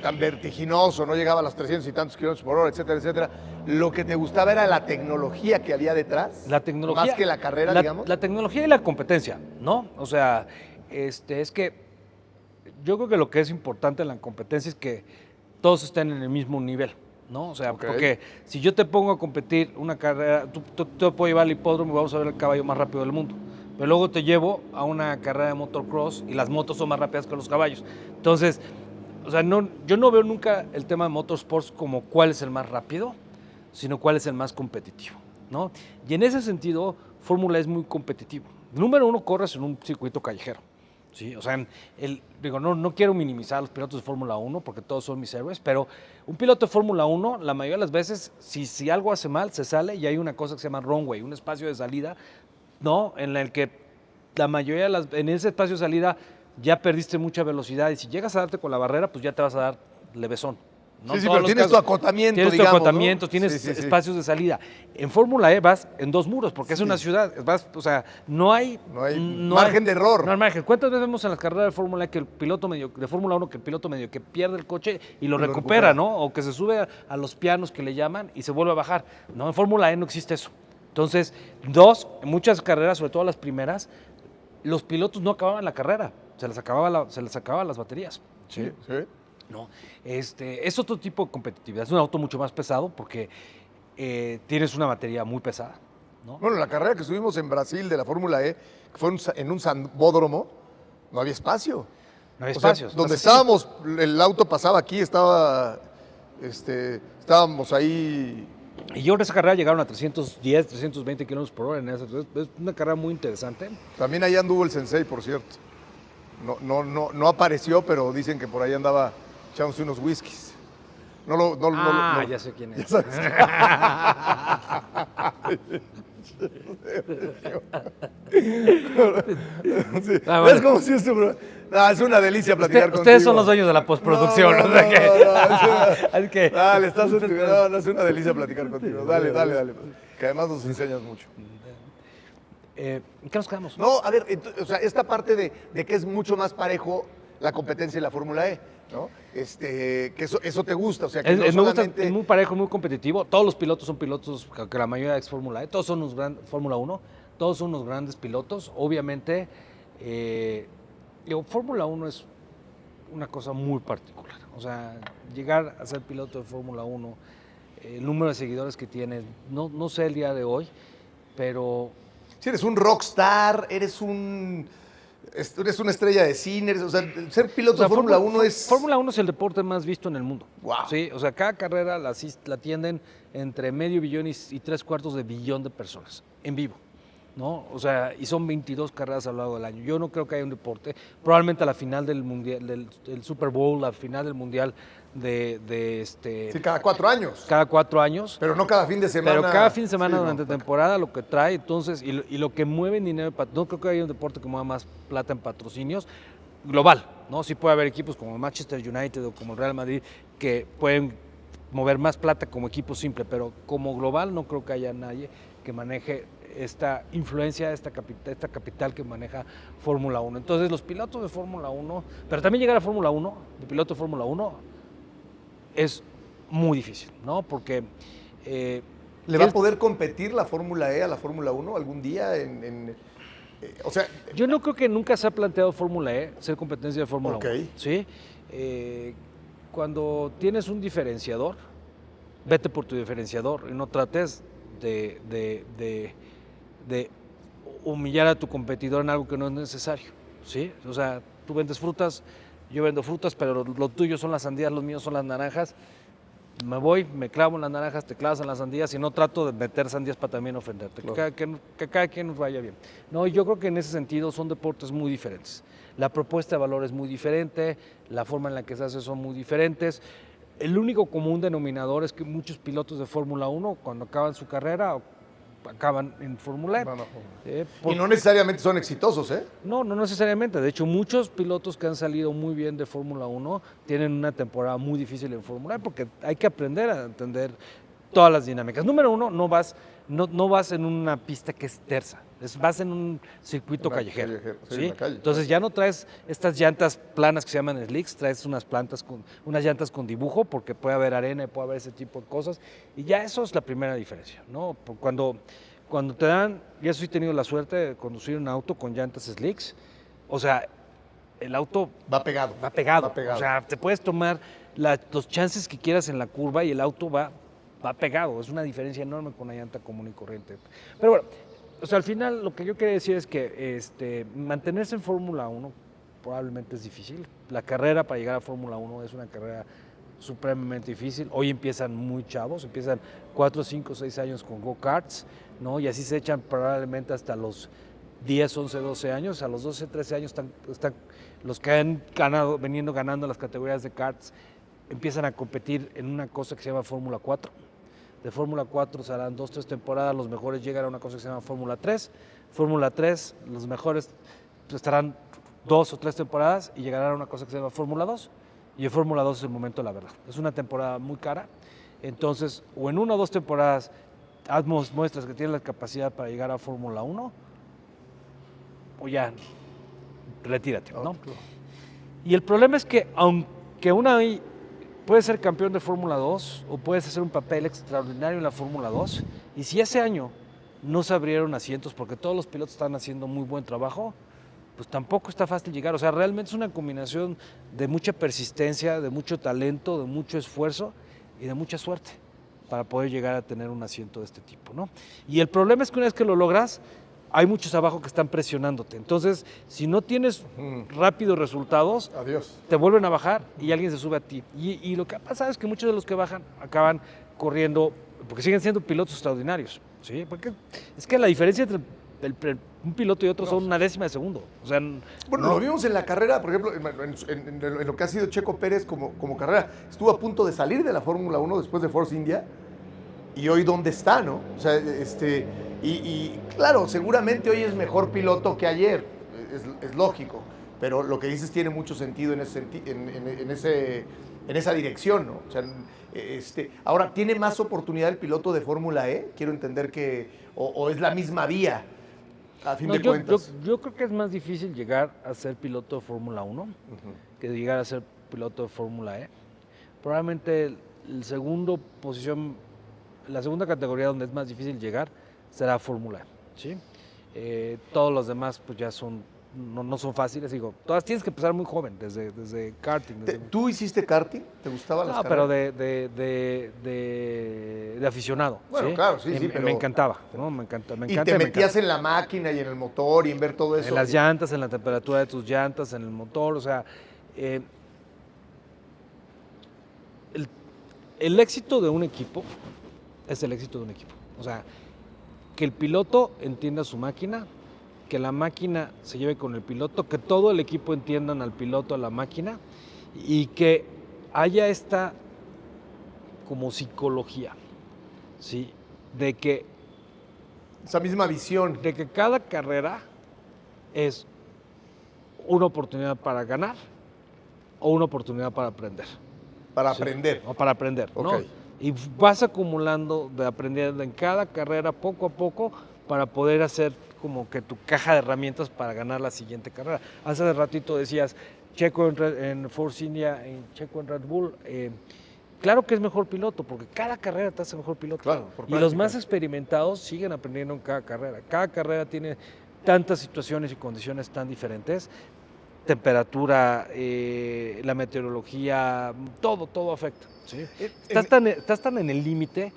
tan vertiginoso, no llegaba a los 300 y tantos kilómetros por hora, etcétera, etcétera. Lo que te gustaba era la tecnología que había detrás. La tecnología. Más que la carrera, digamos. La tecnología y la competencia, ¿no? O sea, es que yo creo que lo que es importante en la competencia es que todos estén en el mismo nivel, ¿no? O sea, porque si yo te pongo a competir una carrera, tú te puedo llevar al hipódromo y vamos a ver el caballo más rápido del mundo. Pero luego te llevo a una carrera de motocross y las motos son más rápidas que los caballos. Entonces, o sea, yo no veo nunca el tema de motorsports como cuál es el más rápido, sino cuál es el más competitivo, ¿no? Y en ese sentido, Fórmula es muy competitivo. Número uno, corres en un circuito callejero. Sí, o sea, no quiero minimizar a los pilotos de Fórmula 1 porque todos son mis héroes, pero un piloto de Fórmula 1, la mayoría de las veces, si algo hace mal, se sale y hay una cosa que se llama runway, un espacio de salida, ¿no? En el que la mayoría en ese espacio de salida ya perdiste mucha velocidad y si llegas a darte con la barrera, pues ya te vas a dar levesón. ¿No? Sí, pero tienes tu acotamiento, tienes digamos, tu acotamiento, ¿no? tienes espacios de salida. En Fórmula E vas en dos muros, porque es una ciudad, o sea, no hay margen de error. No hay margen. ¿Cuántas veces vemos en las carreras de Fórmula E que de Fórmula 1 que el piloto medio que pierde el coche y lo recupera, ¿no? O que se sube a los pianos que le llaman y se vuelve a bajar. No, en Fórmula E no existe eso. Entonces, en muchas carreras, sobre todo las primeras, los pilotos no acababan la carrera, se les acababan las baterías. Sí. ¿No? Es otro tipo de competitividad, es un auto mucho más pesado porque tienes una batería muy pesada, ¿no? Bueno, la carrera que estuvimos en Brasil de la Fórmula E, que fue en un sambódromo, no había espacio. No había espacio. Donde estábamos, el auto pasaba aquí, estábamos ahí. Y yo en esa carrera llegaron a 310, 320 kilómetros por hora. Es una carrera muy interesante. También ahí anduvo el Sensei, por cierto. No apareció, pero dicen que por ahí andaba echándose unos whiskies. Ya sé quién es. Es como si esto... es una delicia platicar contigo. Ustedes son los dueños de la postproducción. Dale, es una delicia platicar contigo. Dale. Que además nos enseñas mucho. ¿En qué nos quedamos? No, a ver, o sea, esta parte de que es mucho más parejo la competencia en la Fórmula E, ¿no? Que eso te gusta, o sea, que me solamente... gusta, es muy parejo, muy competitivo. Todos los pilotos son pilotos, que la mayoría es Fórmula E, todos son unos Fórmula 1, todos son unos grandes pilotos. Obviamente, Fórmula 1 es una cosa muy particular. O sea, llegar a ser piloto de Fórmula 1, el número de seguidores que tienes, no sé el día de hoy, pero... Si eres un rockstar, eres una estrella de cine, o sea, ser piloto de Fórmula 1 es... Fórmula 1 es el deporte más visto en el mundo. Wow. ¿Sí? O sea, cada carrera la atienden entre medio billón y 3/4 de billón de personas en vivo, ¿no? O sea, y son 22 carreras a lo largo del año. Yo no creo que haya un deporte, probablemente a la final del mundial, del Super Bowl, la final del mundial Sí, cada 4 años. Cada 4 años. Pero no cada fin de semana. Pero cada fin de semana durante temporada lo que trae, entonces, y lo que mueve en dinero, no creo que haya un deporte que mueva más plata en patrocinios, global, ¿no? Sí puede haber equipos como el Manchester United o como el Real Madrid que pueden mover más plata como equipo simple, pero como global no creo que haya nadie que maneje esta influencia, esta capital que maneja Fórmula 1. Entonces los pilotos de Fórmula 1, pero también llegar a Fórmula 1, de piloto de Fórmula 1, es muy difícil, ¿no? Porque... ¿Le va a poder competir la Fórmula E a la Fórmula 1 algún día? O sea... Yo no creo que nunca se ha planteado Fórmula E ser competencia de Fórmula 1. ¿Sí? Cuando tienes un diferenciador, vete por tu diferenciador y no trates de humillar a tu competidor en algo que no es necesario, ¿sí? O sea, tú vendes frutas, yo vendo frutas, pero lo tuyo son las sandías, los míos son las naranjas. Me voy, me clavo en las naranjas, te clavas en las sandías y no trato de meter sandías para también ofenderte. Claro. Que cada quien nos vaya bien. No, yo creo que en ese sentido son deportes muy diferentes. La propuesta de valor es muy diferente, la forma en la que se hace son muy diferentes. El único común denominador es que muchos pilotos de Fórmula 1, cuando acaban su carrera, acaban en Fórmula E. Y no necesariamente son exitosos, ¿eh? No necesariamente. De hecho, muchos pilotos que han salido muy bien de Fórmula 1 tienen una temporada muy difícil en Fórmula E porque hay que aprender a entender todas las dinámicas. Número uno, no vas en una pista que es tersa, vas en un circuito callejero. ¿Sí? Entonces ya no traes estas llantas planas que se llaman slicks, traes unas llantas con dibujo porque puede haber arena y puede haber ese tipo de cosas. Y ya eso es la primera diferencia, ¿no? Cuando te dan, y eso sí he tenido la suerte de conducir un auto con llantas slicks, o sea, el auto va pegado. O sea, te puedes tomar los chances que quieras en la curva y el auto va pegado. Es una diferencia enorme con una llanta común y corriente. Pero bueno, o sea, al final lo que yo quería decir es que mantenerse en Fórmula 1 probablemente es difícil. La carrera para llegar a Fórmula 1 es una carrera supremamente difícil. Hoy empiezan muy chavos, empiezan 4, 5, 6 años con go-karts, ¿no? Y así se echan probablemente hasta los 10, 11, 12 años. A los 12, 13 años están los que han venido ganando las categorías de karts, empiezan a competir en una cosa que se llama Fórmula 4. De Fórmula 4 se harán 2, 3 temporadas, los mejores llegan a una cosa que se llama Fórmula 3. Fórmula 3, los mejores estarán 2 o 3 temporadas y llegarán a una cosa que se llama Fórmula 2. Y en Fórmula 2 es el momento de la verdad. Es una temporada muy cara, entonces o en 1 o 2 temporadas muestras que tienes la capacidad para llegar a Fórmula 1 o ya retírate, ¿no? Y el problema es que aunque puedes ser campeón de Fórmula 2 o puedes hacer un papel extraordinario en la Fórmula 2 y si ese año no se abrieron asientos porque todos los pilotos están haciendo muy buen trabajo, pues tampoco está fácil llegar. O sea, realmente es una combinación de mucha persistencia, de mucho talento, de mucho esfuerzo y de mucha suerte para poder llegar a tener un asiento de este tipo, ¿no? Y el problema es que una vez que lo logras, hay muchos abajo que están presionándote. Entonces, si no tienes rápidos resultados, adiós, te vuelven a bajar y alguien se sube a ti. Y lo que pasa es que muchos de los que bajan acaban corriendo, porque siguen siendo pilotos extraordinarios, ¿sí? Porque es que la diferencia entre un piloto y otro son una décima de segundo. O sea, bueno, lo vimos en la carrera, por ejemplo, en lo que ha sido Checo Pérez como carrera. Estuvo a punto de salir de la Fórmula 1 después de Force India. Y hoy, ¿dónde está, no? O sea, y claro, seguramente hoy es mejor piloto que ayer, es lógico, pero lo que dices tiene mucho sentido en esa dirección, ¿no? O sea, ahora, ¿tiene más oportunidad el piloto de Fórmula E? Quiero entender o es la misma vía, a fin de cuentas. Yo creo que es más difícil llegar a ser piloto de Fórmula 1 que llegar a ser piloto de Fórmula E. Probablemente la segunda categoría donde es más difícil llegar será Fórmula E, ¿sí? Todos los demás pues ya no son fáciles, digo, todas tienes que empezar muy joven, desde karting. ¿Tú hiciste karting? ¿Te gustaban las carreras? No, pero de aficionado. Bueno, ¿sí? claro, sí, pero... Me encantaba, ¿no? Me encanta. Y te metías en la máquina y en el motor y en ver todo eso. En las llantas, en la temperatura de tus llantas, en el motor, o sea... el éxito de un equipo es el éxito de un equipo. O sea, que el piloto entienda su máquina, que la máquina se lleve con el piloto, que todo el equipo entiendan al piloto, a la máquina, y que haya esta como psicología, ¿sí? De que... esa misma visión. De que cada carrera es una oportunidad para ganar o una oportunidad para aprender. Para ¿sí? aprender. O para aprender, ¿no? Okay. Y vas acumulando de aprender en cada carrera poco a poco para poder hacer como que tu caja de herramientas para ganar la siguiente carrera. Hace ratito decías, Checo en Force India, Checo en Red Bull, claro que es mejor piloto, porque cada carrera te hace mejor piloto. Claro, y los más experimentados siguen aprendiendo en cada carrera. Cada carrera tiene tantas situaciones y condiciones tan diferentes. Temperatura, la meteorología, todo afecta. ¿sí? Estás tan en el límite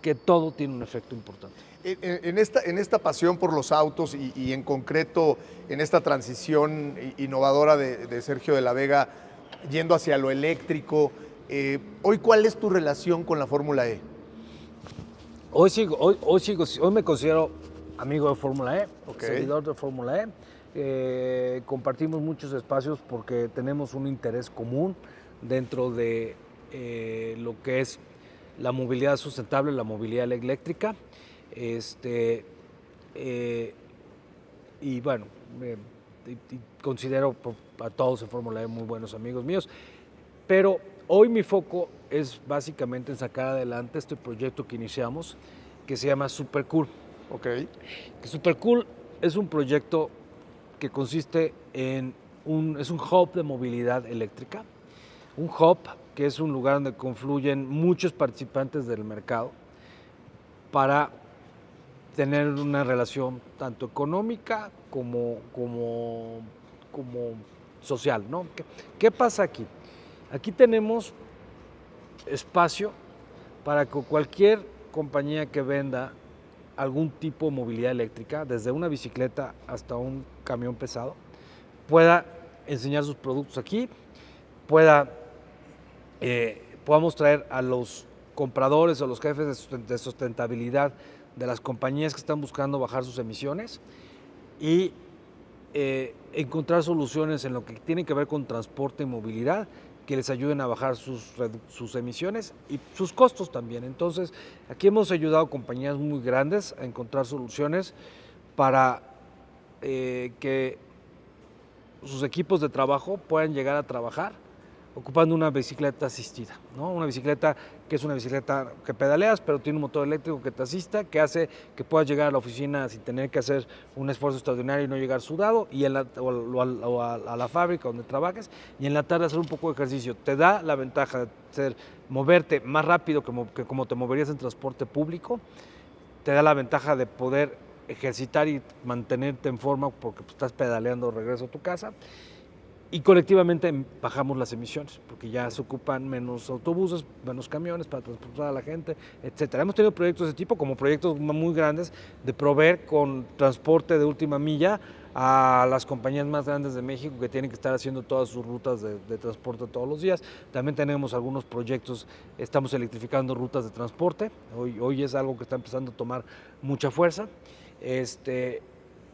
que todo tiene un efecto importante. En esta pasión por los autos y en concreto en esta transición innovadora de Sergio de la Vega yendo hacia lo eléctrico, hoy ¿cuál es tu relación con la Fórmula E? Hoy me considero amigo de Fórmula E, okay. Seguidor de Fórmula E. compartimos muchos espacios porque tenemos un interés común dentro de lo que es la movilidad sustentable, la movilidad eléctrica. Y bueno, considero a todos en Fórmula E muy buenos amigos míos, pero hoy mi foco es básicamente en sacar adelante este proyecto que iniciamos, que se llama Supercool. Ok. Que Supercool es un proyecto que consiste en es un hub de movilidad eléctrica, un hub que es un lugar donde confluyen muchos participantes del mercado para tener una relación tanto económica como social, ¿no? ¿Qué pasa aquí? Aquí tenemos espacio para que cualquier compañía que venda algún tipo de movilidad eléctrica, desde una bicicleta hasta un camión pesado, pueda enseñar sus productos aquí, podamos traer a los compradores o los jefes de sustentabilidad de las compañías que están buscando bajar sus emisiones y encontrar soluciones en lo que tiene que ver con transporte y movilidad que les ayuden a bajar sus emisiones y sus costos también. Entonces, aquí hemos ayudado a compañías muy grandes a encontrar soluciones para que sus equipos de trabajo puedan llegar a trabajar ocupando una bicicleta asistida, ¿no? Una bicicleta que es una bicicleta que pedaleas, pero tiene un motor eléctrico que te asista, que hace que puedas llegar a la oficina sin tener que hacer un esfuerzo extraordinario y no llegar sudado, y a la fábrica donde trabajes, y en la tarde hacer un poco de ejercicio. Te da la ventaja de moverte más rápido que como te moverías en transporte público, te da la ventaja de poder ejercitar y mantenerte en forma porque estás pedaleando de regreso a tu casa. Y colectivamente bajamos las emisiones, porque ya se ocupan menos autobuses, menos camiones para transportar a la gente, etcétera. Hemos tenido proyectos de tipo, como proyectos muy grandes, de proveer con transporte de última milla a las compañías más grandes de México que tienen que estar haciendo todas sus rutas de transporte todos los días. También tenemos algunos proyectos, estamos electrificando rutas de transporte, hoy es algo que está empezando a tomar mucha fuerza.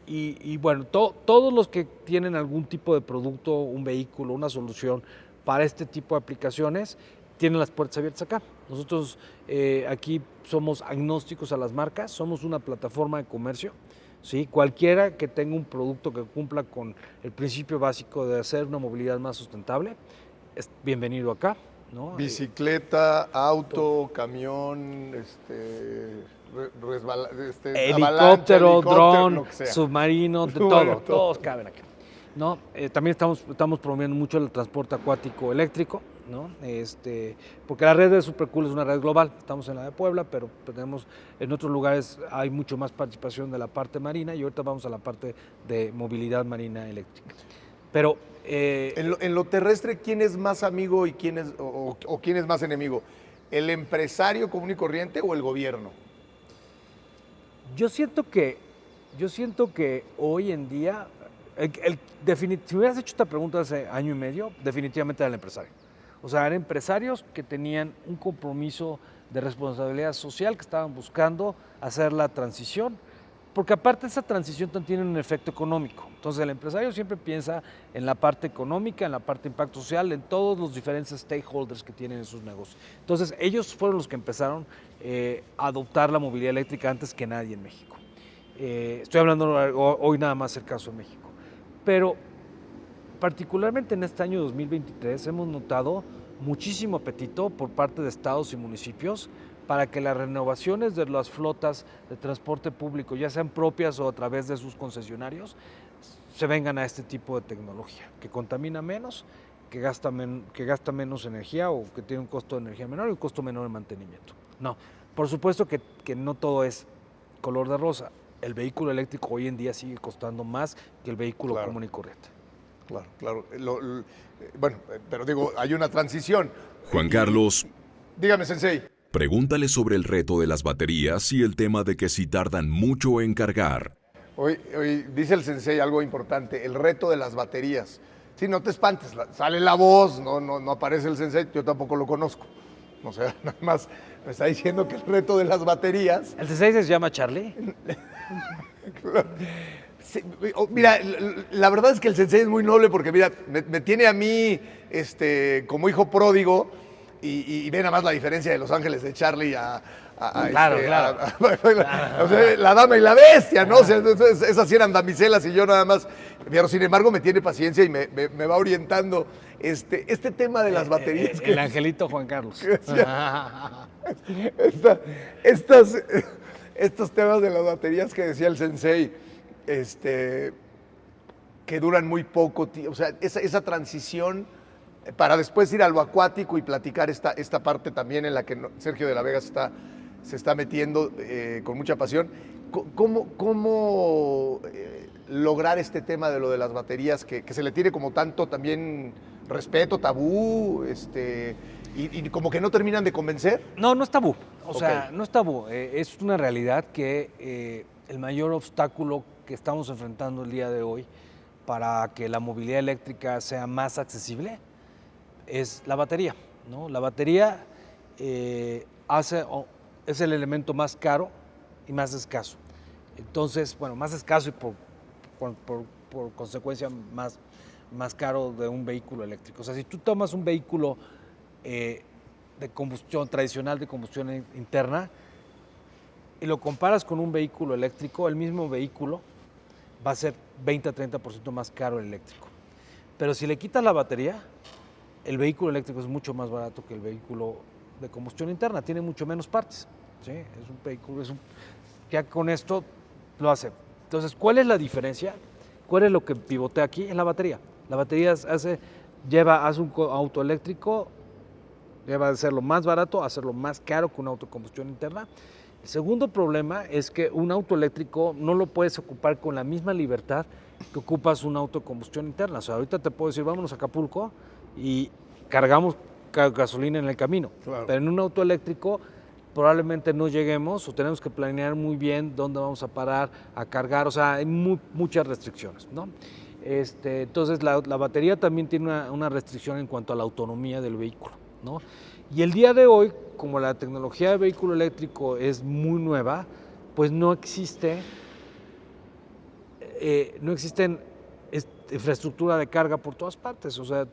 Y bueno, todos los que tienen algún tipo de producto, un vehículo, una solución para este tipo de aplicaciones, tienen las puertas abiertas acá. Nosotros aquí somos agnósticos a las marcas, somos una plataforma de comercio, ¿sí? Cualquiera que tenga un producto que cumpla con el principio básico de hacer una movilidad más sustentable, es bienvenido acá, ¿no? Bicicleta, auto, camión, helicóptero, dron, lo que sea. submarino, de Bueno, todos caben aquí, ¿no? También estamos promoviendo mucho el transporte acuático eléctrico, ¿no? Porque la red de Supercool es una red global, estamos en la de Puebla, pero tenemos en otros lugares hay mucho más participación de la parte marina y ahorita vamos a la parte de movilidad marina eléctrica. Pero en lo terrestre, ¿quién es más amigo y quién es quién es más enemigo? ¿El empresario común y corriente o el gobierno? Yo siento que hoy en día, si me hubieras hecho esta pregunta hace año y medio, definitivamente era el empresario. O sea, eran empresarios que tenían un compromiso de responsabilidad social, que estaban buscando hacer la transición, porque aparte esa transición también tiene un efecto económico. Entonces el empresario siempre piensa en la parte económica, en la parte de impacto social, en todos los diferentes stakeholders que tienen en sus negocios. Entonces ellos fueron los que empezaron a adoptar la movilidad eléctrica antes que nadie en México. Estoy hablando hoy nada más del caso de México. Pero particularmente en este año 2023 hemos notado muchísimo apetito por parte de estados y municipios para que las renovaciones de las flotas de transporte público, ya sean propias o a través de sus concesionarios, se vengan a este tipo de tecnología, que contamina menos, que gasta menos energía o que tiene un costo de energía menor y un costo menor de mantenimiento. No, por supuesto que no todo es color de rosa. El vehículo eléctrico hoy en día sigue costando más que el vehículo común y corriente. Claro. Bueno, pero digo, hay una transición. Juan Carlos, Dígame, Sensei. pregúntale sobre el reto de las baterías y el tema de que si tardan mucho en cargar. Hoy dice el Sensei algo importante, el reto de las baterías. Sí, no te espantes, sale la voz, no aparece el Sensei, yo tampoco lo conozco. O sea, nada más me está diciendo que el reto de las baterías... ¿El Sensei se llama Charlie? Sí, mira, la verdad es que el sensei es muy noble porque, mira, me tiene a mí como hijo pródigo y ve nada más la diferencia de Los Ángeles de Charlie Claro. O sea, la dama y la bestia, ¿no? O sea, esas sí eran damiselas y yo nada más. Pero sin embargo me tiene paciencia y me va orientando. Este tema de las baterías. El angelito Juan Carlos. Estos temas de las baterías que decía el sensei, que duran muy poco, o sea, esa transición para después ir a lo acuático y platicar esta parte también en la que Sergio de la Vega se está metiendo con mucha pasión. ¿Cómo lograr este tema de lo de las baterías que se le tiene como tanto también respeto, tabú, y como que no terminan de convencer? No es tabú. O sea, Ok. no es tabú. Es una realidad que el mayor obstáculo que estamos enfrentando el día de hoy para que la movilidad eléctrica sea más accesible es la batería, ¿no? La batería es el elemento más caro y más escaso. Entonces, bueno, más escaso y por consecuencia más caro de un vehículo eléctrico. O sea, si tú tomas un vehículo de combustión tradicional, de combustión interna, y lo comparas con un vehículo eléctrico, el mismo vehículo va a ser 20 a 30% más caro el eléctrico. Pero si le quitas la batería, el vehículo eléctrico es mucho más barato que el vehículo de combustión interna, tiene mucho menos partes. ¿Sí? Es un vehículo, ya con esto lo hace. Entonces, ¿cuál es la diferencia? ¿Cuál es lo que pivotea aquí? En la batería. La batería hace un auto eléctrico, lleva de ser lo más barato a ser lo más caro que un auto de combustión interna. El segundo problema es que un auto eléctrico no lo puedes ocupar con la misma libertad que ocupas un auto de combustión interna. O sea, ahorita te puedo decir, vámonos a Acapulco y cargamos gasolina en el camino. Claro. Pero en un auto eléctrico probablemente no lleguemos o tenemos que planear muy bien dónde vamos a parar, a cargar. O sea, hay muchas restricciones, ¿no? Entonces, la batería también tiene una restricción en cuanto a la autonomía del vehículo, ¿no? Y el día de hoy, como la tecnología de vehículo eléctrico es muy nueva, pues no existen infraestructura de carga por todas partes. O sea,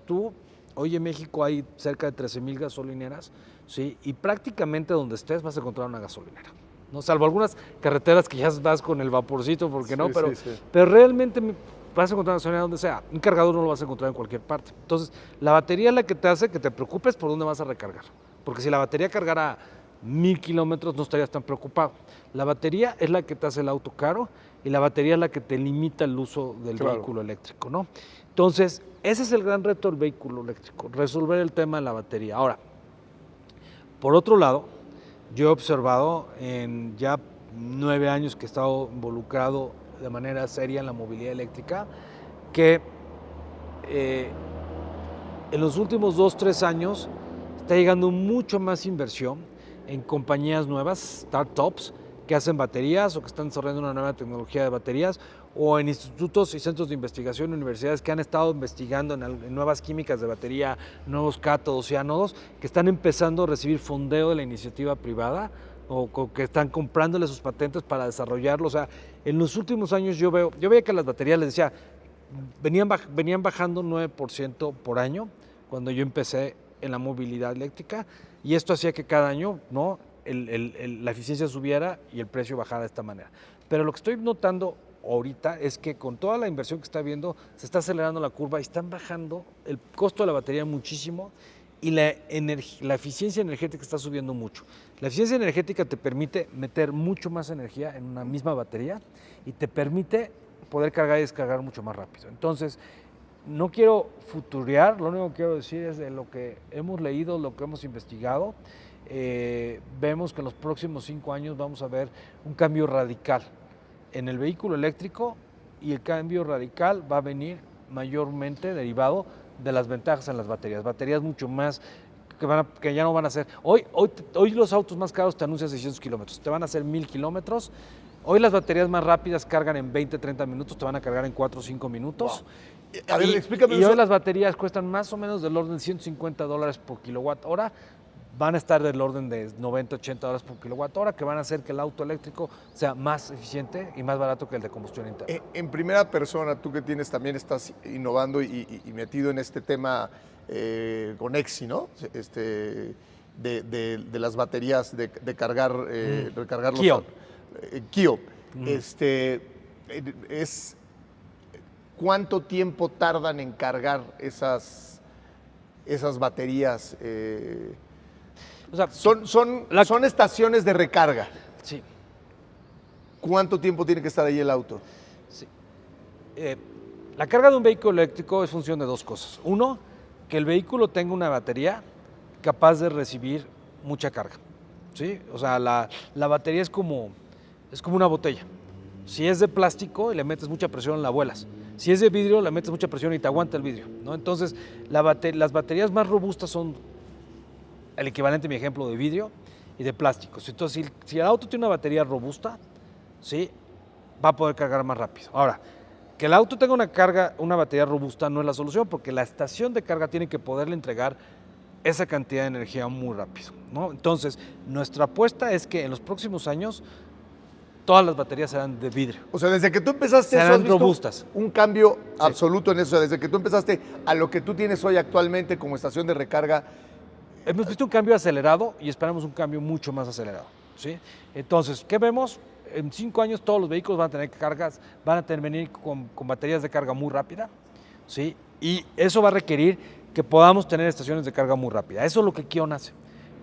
hoy en México hay cerca de 13,000 gasolineras, ¿sí? Y prácticamente donde estés vas a encontrar una gasolinera, ¿no? Salvo algunas carreteras que ya vas con el vaporcito, porque no, pero, Sí. pero realmente vas a encontrar una gasolinera donde sea. Un cargador no lo vas a encontrar en cualquier parte. Entonces, la batería es la que te hace que te preocupes por dónde vas a recargar. Porque si la batería cargara 1,000 kilómetros, no estarías tan preocupado. La batería es la que te hace el auto caro y la batería es la que te limita el uso del vehículo eléctrico, ¿no? Entonces, ese es el gran reto del vehículo eléctrico, resolver el tema de la batería. Ahora, por otro lado, yo he observado en ya 9 años que he estado involucrado de manera seria en la movilidad eléctrica, que en los últimos 2-3 años está llegando mucho más inversión en compañías nuevas, startups, que hacen baterías o que están desarrollando una nueva tecnología de baterías, o en institutos y centros de investigación, universidades que han estado investigando en nuevas químicas de batería, nuevos cátodos y ánodos, que están empezando a recibir fondeo de la iniciativa privada o que están comprándole sus patentes para desarrollarlo. O sea, en los últimos años yo veía que las baterías, les decía, venían bajando 9% por año cuando yo empecé en la movilidad eléctrica, y esto hacía que cada año, ¿no?, la eficiencia subiera y el precio bajara de esta manera. Pero lo que estoy notando ahorita es que con toda la inversión que está habiendo, se está acelerando la curva y están bajando el costo de la batería muchísimo, y la eficiencia energética está subiendo mucho. La eficiencia energética te permite meter mucho más energía en una misma batería y te permite poder cargar y descargar mucho más rápido. Entonces, no quiero futurear, lo único que quiero decir es de lo que hemos leído, lo que hemos investigado. Vemos que en los próximos 5 años vamos a ver un cambio radical en el vehículo eléctrico, y el cambio radical va a venir mayormente derivado de las ventajas en las baterías mucho más que ya no van a ser. Hoy los autos más caros te anuncian 600 kilómetros, te van a hacer 1,000 kilómetros. Hoy las baterías más rápidas cargan en 20-30 minutos, te van a cargar en 4 o 5 minutos. Wow. A ver, explícame y eso. hoy las baterías cuestan más o menos del orden de $150 por kilowatt hora, van a estar del orden de 90, 80 dólares por kilowatt hora, que van a hacer que el auto eléctrico sea más eficiente y más barato que el de combustión interna. En primera persona, tú que también estás innovando y metido en este tema con Exi, ¿no? De las baterías, de cargar, recargar los Kio. Kio. ¿Cuánto tiempo tardan en cargar esas baterías? O sea, son estaciones de recarga. sí. ¿Cuánto tiempo tiene que estar ahí el auto? Sí. La carga de un vehículo eléctrico es función de dos cosas. Uno, que el vehículo tenga una batería capaz de recibir mucha carga. ¿Sí? O sea, la batería es como una botella. Si es de plástico y le metes mucha presión, la vuelas. Si es de vidrio, le metes mucha presión y te aguanta el vidrio, ¿no? Entonces, las baterías más robustas son el equivalente, mi ejemplo, de vidrio y de plásticos. Entonces, si el auto tiene una batería robusta, ¿sí?, va a poder cargar más rápido. Ahora, que el auto tenga una batería robusta no es la solución, porque la estación de carga tiene que poderle entregar esa cantidad de energía muy rápido, ¿no? Entonces, nuestra apuesta es que en los próximos años todas las baterías serán de vidrio. O sea, desde que tú empezaste, serán ¿has visto robustas. un cambio absoluto en eso? O sea, desde que tú empezaste a lo que tú tienes hoy actualmente como estación de recarga. Hemos visto un cambio acelerado y esperamos un cambio mucho más acelerado, ¿sí? Entonces, ¿qué vemos? En 5 años todos los vehículos van a tener cargas, van a venir con baterías de carga muy rápida, ¿sí? Y eso va a requerir que podamos tener estaciones de carga muy rápida. Eso es lo que Kion hace.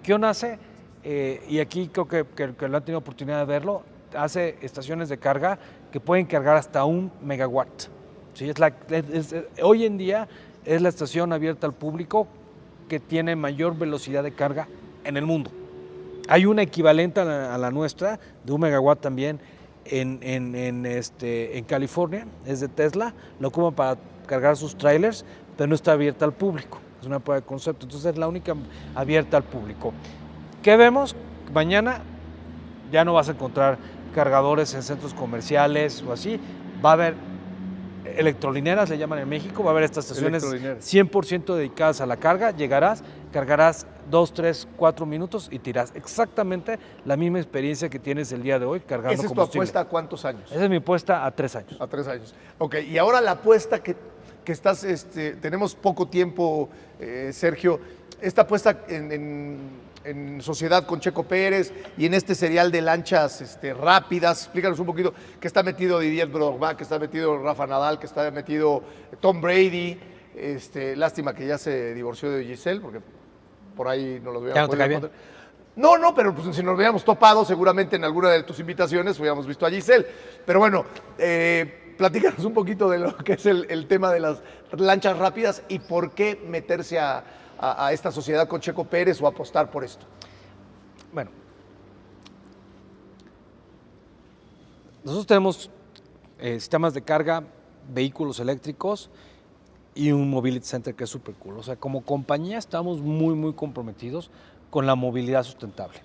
Kion hace, y aquí creo que lo han tenido oportunidad de verlo, hace estaciones de carga que pueden cargar hasta 1 megawatt. ¿Sí? Hoy en día es la estación abierta al público que tiene mayor velocidad de carga en el mundo. Hay una equivalente a la nuestra, de 1 megawatt también, en California, es de Tesla, lo ocupan para cargar sus trailers, pero no está abierta al público, es una prueba de concepto, entonces es la única abierta al público. ¿Qué vemos? Mañana ya no vas a encontrar cargadores en centros comerciales o así, va a haber electrolineras, le llaman en México, va a haber estas estaciones 100% dedicadas a la carga, llegarás, cargarás 2, 3, 4 minutos y tirás exactamente la misma experiencia que tienes el día de hoy cargando ¿Esa es tu combustible. apuesta a cuántos años? Esa es mi apuesta a 3 años. A 3 años. Ok, y ahora la apuesta que estás, tenemos poco tiempo, Sergio, esta apuesta en sociedad con Checo Pérez y en este serial de lanchas rápidas, explícanos un poquito, que está metido Didier Drogba, que está metido Rafa Nadal, que está metido Tom Brady, lástima que ya se divorció de Giselle, porque por ahí no los veíamos. ¿Ya no te cae bien? No, pero pues, si nos hubiéramos topado, seguramente en alguna de tus invitaciones hubiéramos visto a Giselle. Pero bueno, platícanos un poquito de lo que es el tema de las lanchas rápidas y por qué meterse a esta sociedad con Checo Pérez o apostar por esto. Bueno, nosotros tenemos sistemas de carga, vehículos eléctricos y un Mobility Center que es súper cool. O sea, como compañía estamos muy, muy comprometidos con la movilidad sustentable.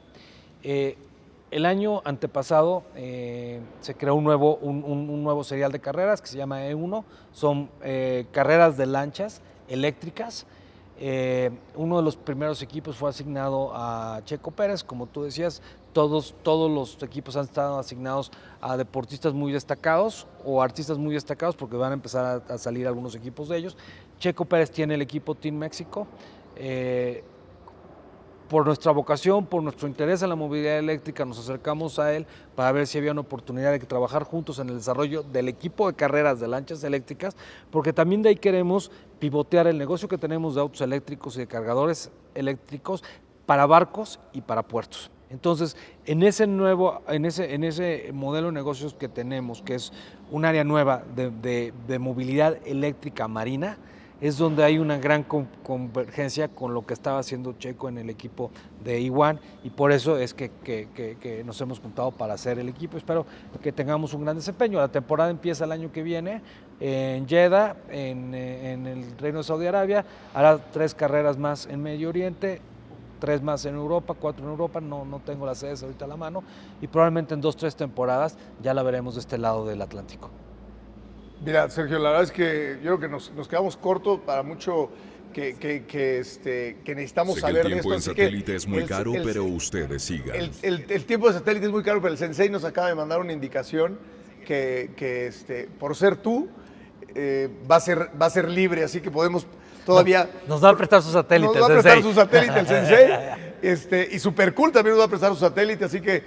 El año antepasado se creó un nuevo serial de carreras que se llama E1. Son carreras de lanchas eléctricas. Uno de los primeros equipos fue asignado a Checo Pérez, como tú decías, todos los equipos han estado asignados a deportistas muy destacados o artistas muy destacados porque van a empezar a salir algunos equipos de ellos. Checo Pérez tiene el equipo Team México. Por nuestra vocación, por nuestro interés en la movilidad eléctrica, nos acercamos a él para ver si había una oportunidad de trabajar juntos en el desarrollo del equipo de carreras de lanchas eléctricas, porque también de ahí queremos pivotear el negocio que tenemos de autos eléctricos y de cargadores eléctricos para barcos y para puertos. Entonces, en ese modelo de negocios que tenemos, que es un área nueva de movilidad eléctrica marina, es donde hay una gran convergencia con lo que estaba haciendo Checo en el equipo de E1 y por eso es que nos hemos juntado para hacer el equipo. Espero que tengamos un gran desempeño. La temporada empieza el año que viene en Jeddah, en el Reino de Saudi Arabia. Hará 3 carreras más en Medio Oriente, 3 más en Europa, 4 en Europa, no tengo las sedes ahorita a la mano y probablemente en 2, 3 temporadas ya la veremos de este lado del Atlántico. Mira, Sergio, la verdad es que yo creo que nos quedamos cortos para mucho que necesitamos Sé que saber el de tiempo esto. en Así que satélite es muy caro, pero ustedes sigan. el tiempo de satélite es muy caro, pero el Sensei nos acaba de mandar una indicación que por ser tú, va a ser libre, así que podemos todavía... Nos va a prestar su satélite. Nos va a prestar su satélite el Sensei, y Super Cool también nos va a prestar su satélite, así que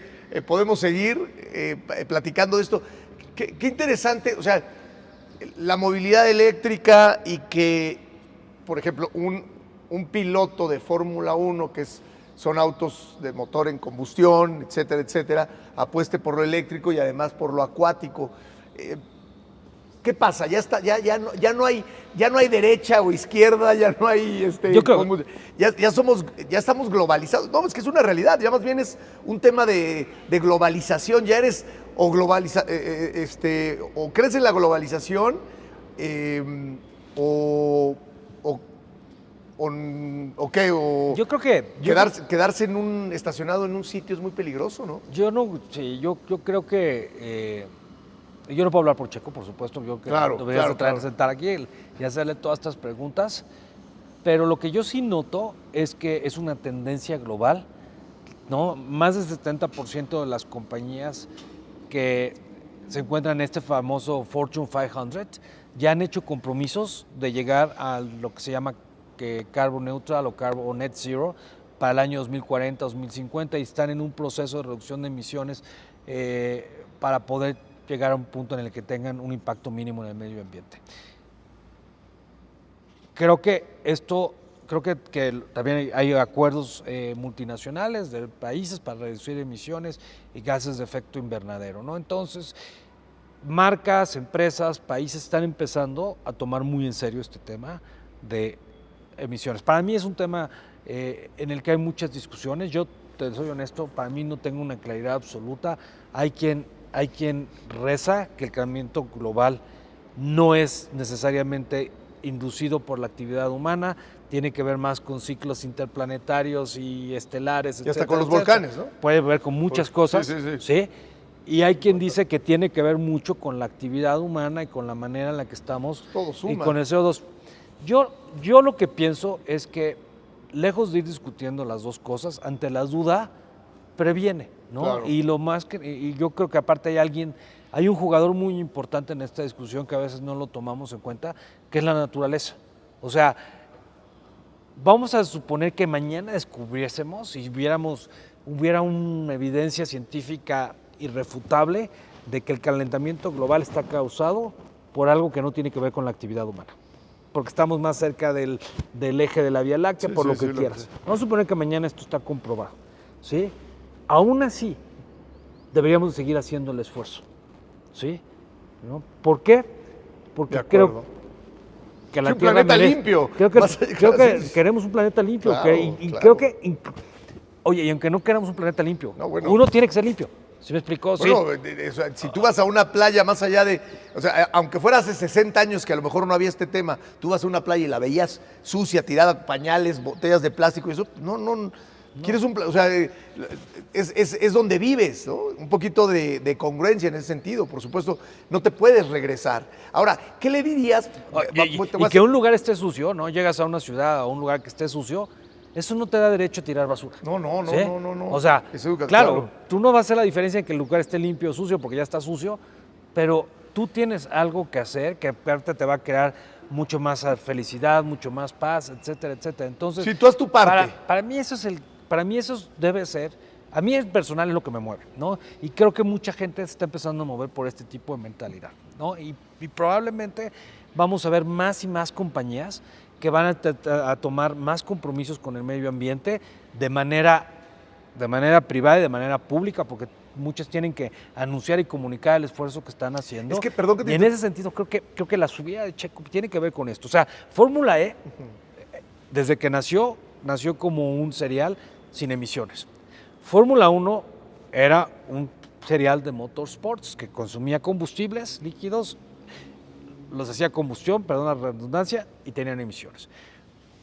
podemos seguir platicando de esto. Qué interesante, o sea, la movilidad eléctrica y que, por ejemplo, un piloto de Fórmula 1, son autos de motor en combustión, etcétera, etcétera, apueste por lo eléctrico y además por lo acuático. ¿Qué pasa? Ya no hay derecha o izquierda, ya no hay Yo creo, ya estamos globalizados. No, es que es una realidad, ya más bien es un tema de globalización, ya eres o crees en la globalización o qué, o yo creo que quedarse estacionado en un sitio es muy peligroso, ¿no? yo creo que yo no puedo hablar por Checo, por supuesto. Yo que deberías sentar aquí y hacerle todas estas preguntas. Pero lo que yo sí noto es que es una tendencia global, ¿no? Más del 70% de las compañías que se encuentran en este famoso Fortune 500 ya han hecho compromisos de llegar a lo que se llama carbon neutral o net zero para el año 2040, 2050 y están en un proceso de reducción de emisiones para poder llegar a un punto en el que tengan un impacto mínimo en el medio ambiente. Creo que también hay acuerdos multinacionales de países para reducir emisiones y gases de efecto invernadero, ¿no? Entonces, marcas, empresas, países están empezando a tomar muy en serio este tema de emisiones. Para mí es un tema en el que hay muchas discusiones. Yo, te soy honesto, para mí no tengo una claridad absoluta. Hay quien reza que el calentamiento global no es necesariamente inducido por la actividad humana, tiene que ver más con ciclos interplanetarios y estelares, y hasta con los volcanes, ¿no? Puede ver con muchas cosas, sí. Y hay quien dice que tiene que ver mucho con la actividad humana y con la manera en la que estamos y con el CO2. Yo lo que pienso es que, lejos de ir discutiendo las dos cosas, ante la duda, previene, ¿no? Claro. Y yo creo que aparte hay un jugador muy importante en esta discusión que a veces no lo tomamos en cuenta, que es la naturaleza. O sea, vamos a suponer que mañana descubriésemos y hubiera una evidencia científica irrefutable de que el calentamiento global está causado por algo que no tiene que ver con la actividad humana, porque estamos más cerca del eje de la Vía Láctea, por lo que quieras. Vamos a suponer que mañana esto está comprobado, ¿sí? Aún así, deberíamos seguir haciendo el esfuerzo, ¿sí? ¿No? ¿Por qué? Porque creo que la Tierra un planeta limpio. Creo que queremos un planeta limpio. Claro, claro. Creo que, oye, y aunque no queramos un planeta limpio, uno tiene que ser limpio. ¿Sí me explicó? Bueno, sí. Si tú vas a una playa más allá de... O sea, aunque fuera hace 60 años que a lo mejor no había este tema, tú vas a una playa y la veías sucia, tirada, pañales, botellas de plástico y eso, no. Quieres o sea, es donde vives, ¿no? Un poquito de congruencia en ese sentido, por supuesto, no te puedes regresar. Ahora, ¿qué le dirías? Y que un lugar esté sucio, ¿no? Llegas a una ciudad, a un lugar que esté sucio, eso no te da derecho a tirar basura. No. ¿Sí? O sea, claro, tú no vas a hacer la diferencia en que el lugar esté limpio o sucio porque ya está sucio, pero tú tienes algo que hacer que aparte te va a crear mucho más felicidad, mucho más paz, etcétera, etcétera. Entonces, si tú haz tu parte. Para mí eso debe ser, a mí es personal es lo que me mueve, ¿no? Y creo que mucha gente se está empezando a mover por este tipo de mentalidad, ¿no? Y probablemente vamos a ver más y más compañías que van a tomar más compromisos con el medio ambiente de manera privada y de manera pública, porque muchas tienen que anunciar y comunicar el esfuerzo que están haciendo. Es que, perdón que te... Y en ese sentido creo que la subida de Checo tiene que ver con esto. O sea, Fórmula E, desde que nació como un serial sin emisiones. Fórmula 1 era un serial de motorsports que consumía combustibles líquidos, los hacía combustión, perdón la redundancia, y tenían emisiones.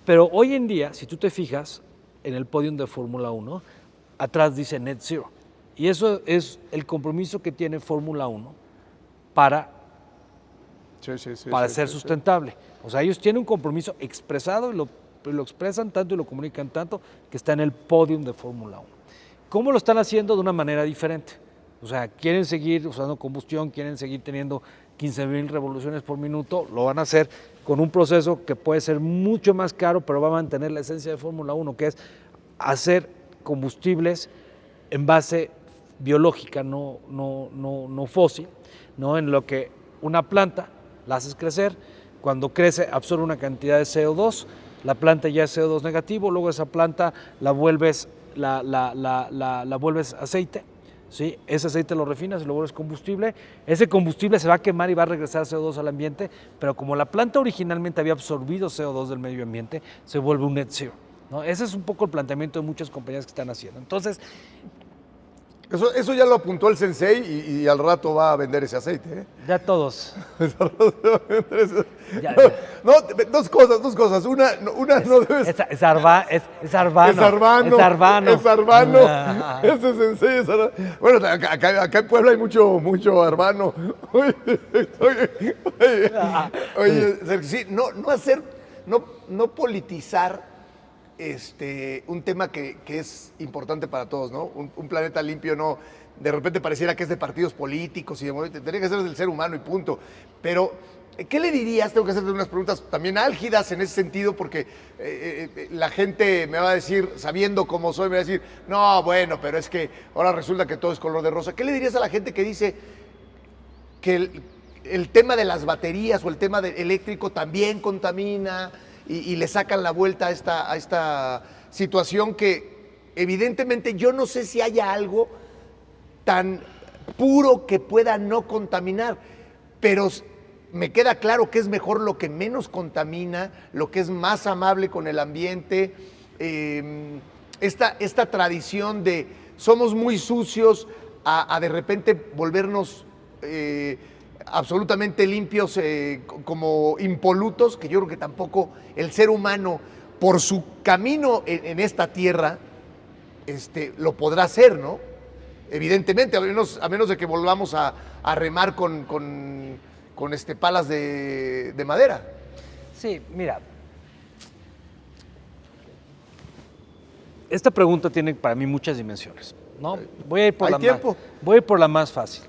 Pero hoy en día, si tú te fijas en el podium de Fórmula 1, atrás dice Net Zero. Y eso es el compromiso que tiene Fórmula 1 para para ser sustentable. O sea, ellos tienen un compromiso expresado y lo expresan tanto y lo comunican tanto que está en el podium de Fórmula 1. ¿Cómo lo están haciendo? De una manera diferente. O sea, quieren seguir usando combustión, quieren seguir teniendo 15,000 revoluciones por minuto, lo van a hacer con un proceso que puede ser mucho más caro, pero va a mantener la esencia de Fórmula 1, que es hacer combustibles en base biológica, no fósil, ¿no? En lo que una planta la haces crecer, cuando crece absorbe una cantidad de CO2, la planta ya es CO2 negativo, luego esa planta la vuelves aceite, ¿sí? Ese aceite lo refinas y lo vuelves combustible, ese combustible se va a quemar y va a regresar CO2 al ambiente, pero como la planta originalmente había absorbido CO2 del medio ambiente, se vuelve un net zero, ¿no? Ese es un poco el planteamiento de muchas compañías que están haciendo. Entonces, Eso ya lo apuntó el sensei y al rato va a vender ese aceite, ¿eh? ya todos. No, dos cosas. Una no debe ser. Es Arbano. Es Arbano. Ese sensei es Arbano. Bueno, acá en Puebla hay mucho Arbano. Oye, Sergio, sí, no politizar un tema que es importante para todos, ¿no? Un planeta limpio no, de repente pareciera que es de partidos políticos y tendría que ser del ser humano y punto. Pero, ¿qué le dirías? Tengo que hacerte unas preguntas también álgidas en ese sentido, porque la gente me va a decir, sabiendo cómo soy, me va a decir, no, bueno, pero es que ahora resulta que todo es color de rosa. ¿Qué le dirías a la gente que dice que el tema de las baterías o el tema eléctrico también contamina y le sacan la vuelta a esta situación que evidentemente yo no sé si haya algo tan puro que pueda no contaminar, pero me queda claro que es mejor lo que menos contamina, lo que es más amable con el ambiente, esta tradición de somos muy sucios a de repente volvernos absolutamente limpios, como impolutos, que yo creo que tampoco el ser humano, por su camino en esta tierra, lo podrá hacer, ¿no? Evidentemente, a menos de que volvamos a remar con palas de madera. Sí, mira. Esta pregunta tiene para mí muchas dimensiones, ¿no? Voy a ir por la más fácil.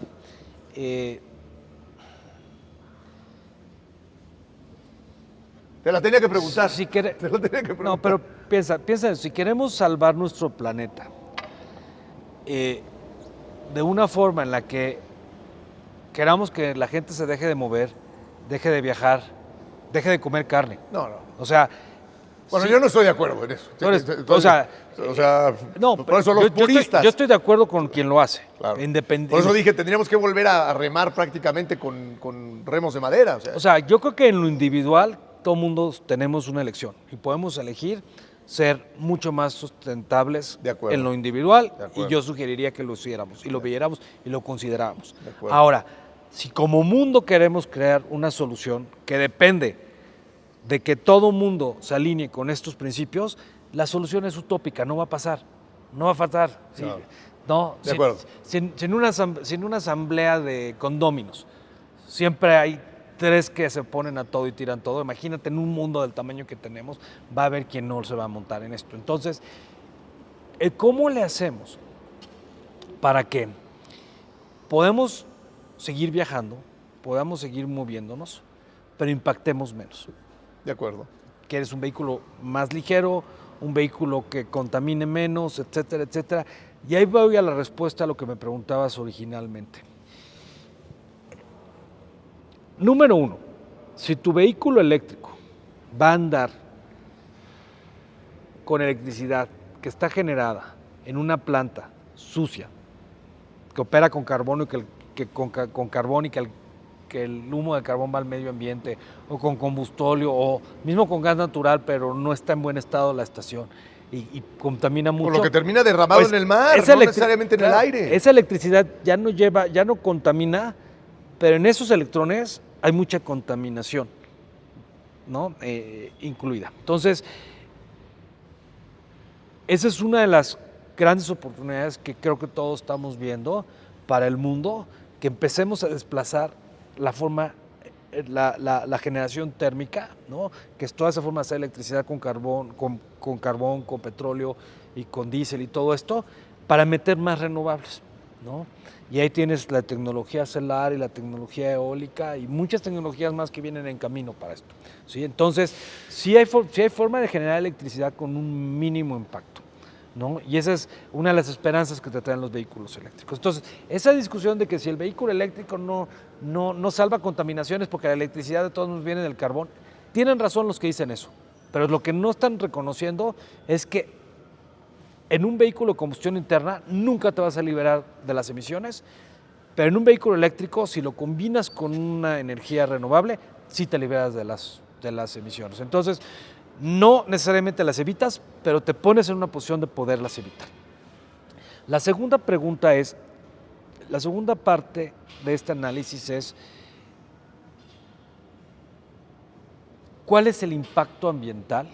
Te la tenía que preguntar. No, pero piensa, si queremos salvar nuestro planeta de una forma en la que queramos que la gente se deje de mover, deje de viajar, deje de comer carne. No. O sea, bueno, yo no estoy de acuerdo en eso. Por eso los puristas. Yo estoy de acuerdo con quien lo hace. Claro. Por eso dije, tendríamos que volver a remar prácticamente con remos de madera. O sea, yo creo que en lo individual todo mundo tenemos una elección y podemos elegir ser mucho más sustentables en lo individual, y yo sugeriría que lo hiciéramos y lo viéramos y lo consideráramos. Ahora, si como mundo queremos crear una solución que depende de que todo mundo se alinee con estos principios, la solución es utópica, no va a pasar. Sí, no, de acuerdo. Sin una asamblea de condóminos, siempre hay 3 que se ponen a todo y tiran todo. Imagínate, en un mundo del tamaño que tenemos, va a haber quien no se va a montar en esto. Entonces, ¿cómo le hacemos para que podamos seguir viajando, podamos seguir moviéndonos, pero impactemos menos? De acuerdo. ¿Quieres un vehículo más ligero, un vehículo que contamine menos, etcétera, etcétera? Y ahí voy a la respuesta a lo que me preguntabas originalmente. Número 1, si tu vehículo eléctrico va a andar con electricidad que está generada en una planta sucia, que opera con carbono y con carbón y que el humo del carbón va al medio ambiente, o con combustóleo, o mismo con gas natural, pero no está en buen estado la estación y contamina mucho. Por lo que termina derramado en el mar, no necesariamente en el aire. Esa electricidad ya no contamina, pero en esos electrones hay mucha contaminación, ¿no? Incluida. Entonces, esa es una de las grandes oportunidades que creo que todos estamos viendo para el mundo, que empecemos a desplazar la forma la generación térmica, ¿no? Que es toda esa forma de hacer electricidad con carbón, con petróleo y con diésel y todo esto, para meter más renovables, ¿no? Y ahí tienes la tecnología solar y la tecnología eólica y muchas tecnologías más que vienen en camino para esto, ¿sí? Entonces, sí hay forma de generar electricidad con un mínimo impacto, ¿no? Y esa es una de las esperanzas que te traen los vehículos eléctricos. Entonces, esa discusión de que si el vehículo eléctrico no salva contaminaciones porque la electricidad de todos nos viene del carbón, tienen razón los que dicen eso, pero lo que no están reconociendo es que en un vehículo de combustión interna nunca te vas a liberar de las emisiones, pero en un vehículo eléctrico, si lo combinas con una energía renovable, sí te liberas de las emisiones. Entonces, no necesariamente las evitas, pero te pones en una posición de poderlas evitar. La segunda pregunta es, la segunda parte de este análisis es, ¿cuál es el impacto ambiental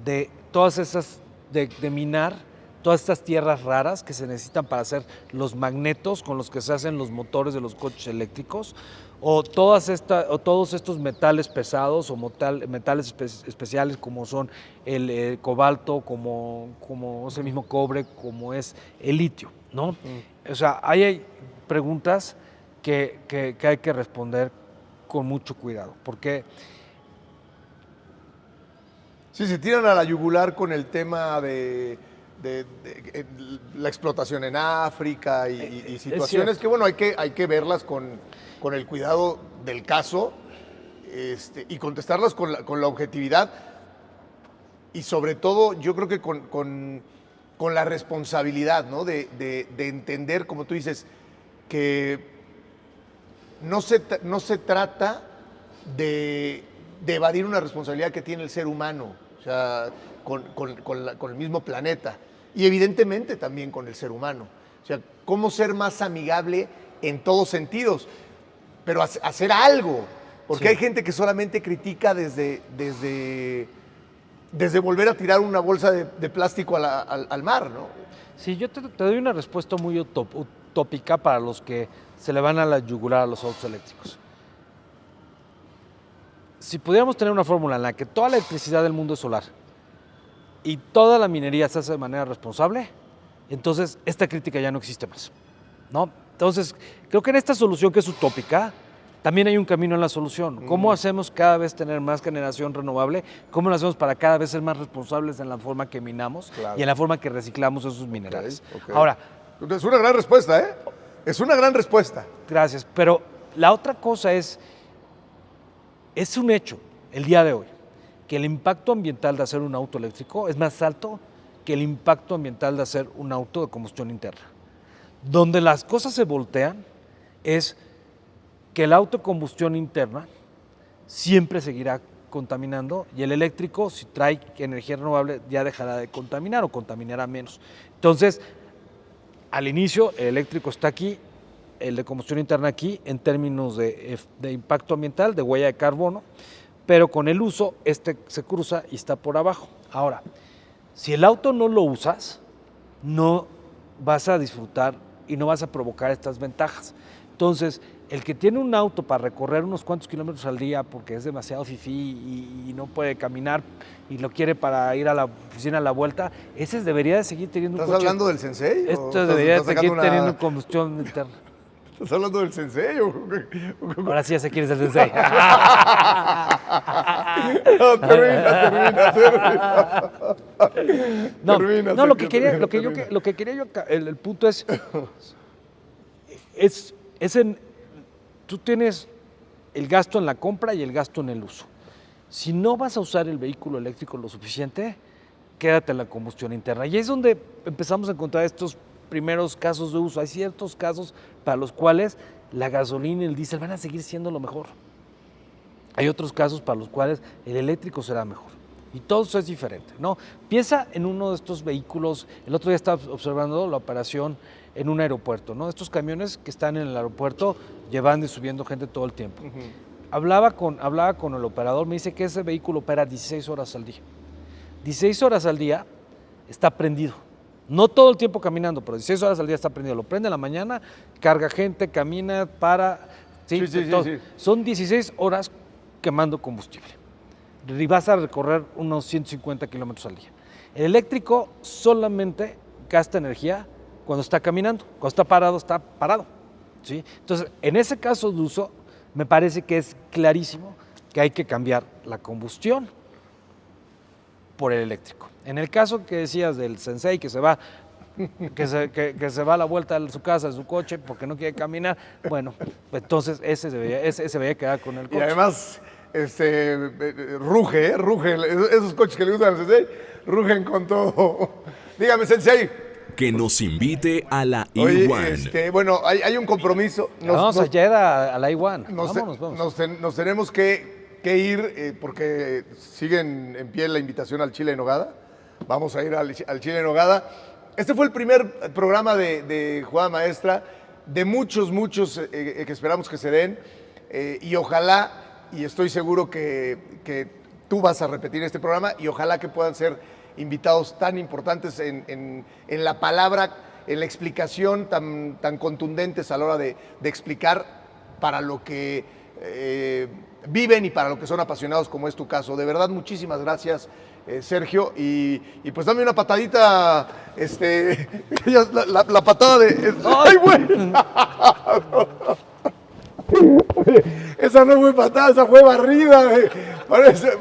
de todas esas, de minar todas estas tierras raras que se necesitan para hacer los magnetos con los que se hacen los motores de los coches eléctricos, o todos estos metales pesados o metales especiales como son el cobalto, como es el mismo cobre, como es el litio, ¿no? O sea, hay preguntas que hay que responder con mucho cuidado, porque Sí, se tiran a la yugular con el tema de la explotación en África y situaciones que, bueno, hay que verlas con el cuidado del caso y contestarlas con la objetividad y sobre todo yo creo que con la responsabilidad, ¿no? De entender, como tú dices, que no se trata de evadir una responsabilidad que tiene el ser humano, o sea, con el mismo planeta y evidentemente también con el ser humano. O sea, cómo ser más amigable en todos sentidos, pero hacer algo, porque Sí. hay gente que solamente critica desde volver a tirar una bolsa de plástico al mar, ¿no? Sí, yo te doy una respuesta muy utópica para los que se le van a la yugular a los autos eléctricos. Si pudiéramos tener una fórmula en la que toda la electricidad del mundo es solar y toda la minería se hace de manera responsable, entonces esta crítica ya no existe más, ¿no? Entonces, creo que en esta solución que es utópica, también hay un camino en la solución. ¿Cómo hacemos cada vez tener más generación renovable? ¿Cómo lo hacemos para cada vez ser más responsables en la forma que minamos y en la forma que reciclamos esos minerales? Okay. Ahora, es una gran respuesta, ¿eh? Es una gran respuesta. gracias, pero la otra cosa es un hecho el día de hoy que el impacto ambiental de hacer un auto eléctrico es más alto que el impacto ambiental de hacer un auto de combustión interna. Donde las cosas se voltean es que el auto de combustión interna siempre seguirá contaminando y el eléctrico, si trae energía renovable, ya dejará de contaminar o contaminará menos. Entonces, al inicio, el eléctrico está aquí, el de combustión interna aquí, en términos de impacto ambiental, de huella de carbono, pero con el uso, se cruza y está por abajo. Ahora, si el auto no lo usas, no vas a disfrutar y no vas a provocar estas ventajas. Entonces, el que tiene un auto para recorrer unos cuantos kilómetros al día porque es demasiado fifí y no puede caminar y lo quiere para ir a la oficina a la vuelta, ese debería de seguir teniendo un coche. ¿Estás hablando del Sensei? Esto debería de seguir teniendo combustión interna. ¿Estás hablando del Sensei? Ahora sí ya sé quién es el sensei. No, termina. No, lo que quería yo, el punto es tú tienes el gasto en la compra y el gasto en el uso. Si no vas a usar el vehículo eléctrico lo suficiente, quédate en la combustión interna. Y es donde empezamos a encontrar estos primeros casos de uso. Hay ciertos casos para los cuales la gasolina y el diésel van a seguir siendo lo mejor. Hay otros casos para los cuales el eléctrico será mejor. Y todo eso es diferente, ¿no? Piensa en uno de estos vehículos. El otro día estaba observando la operación en un aeropuerto, ¿no? Estos camiones que están en el aeropuerto llevando y subiendo gente todo el tiempo. Hablaba con el operador, me dice que ese vehículo opera 16 horas al día. 16 horas al día está prendido. No todo el tiempo caminando, pero 16 horas al día está prendido. Lo prende en la mañana, carga gente, camina, para, ¿sí? Sí, sí, sí, Entonces, sí. son 16 horas quemando combustible. Y vas a recorrer unos 150 kilómetros al día. El eléctrico solamente gasta energía cuando está caminando. Cuando está parado. ¿Sí? Entonces, en ese caso de uso, me parece que es clarísimo que hay que cambiar la combustión por el eléctrico. En el caso que decías del sensei que se va a la vuelta a su casa, a su coche, porque no quiere caminar, bueno, entonces ese debería quedar con el coche. Y además, ruge, esos coches que le gustan al sensei, rugen con todo. Dígame, sensei. Que nos invite a la Oye, E1. bueno, hay un compromiso. Vamos a Jeddah a la I1. Vamos. Nos tenemos que ir porque siguen en pie la invitación al Chile en Nogada. Vamos a ir al Chile en Nogada. Este fue el primer programa de Jugada Maestra, de muchos que esperamos que se den. Y ojalá, y estoy seguro que tú vas a repetir este programa, y ojalá que puedan ser invitados tan importantes en la palabra, en la explicación tan contundentes a la hora de explicar para lo que viven y para lo que son apasionados, como es tu caso. De verdad, muchísimas gracias, Sergio, y pues dame una patadita, la patada de... ¡Ay, güey! Esa no fue patada, esa fue barrida.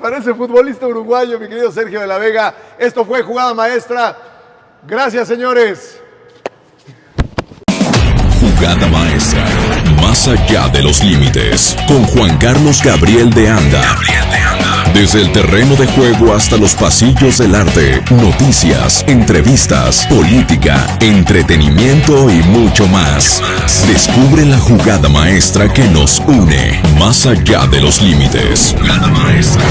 Parece futbolista uruguayo, mi querido Sergio de la Vega. Esto fue Jugada Maestra. Gracias, señores. Jugada Maestra. Más allá de los límites. Con Juan Carlos Gabriel de Anda. Desde el terreno de juego hasta los pasillos del arte, noticias, entrevistas, política, entretenimiento y mucho más. Descubre la jugada maestra que nos une más allá de los límites. Jugada Maestra.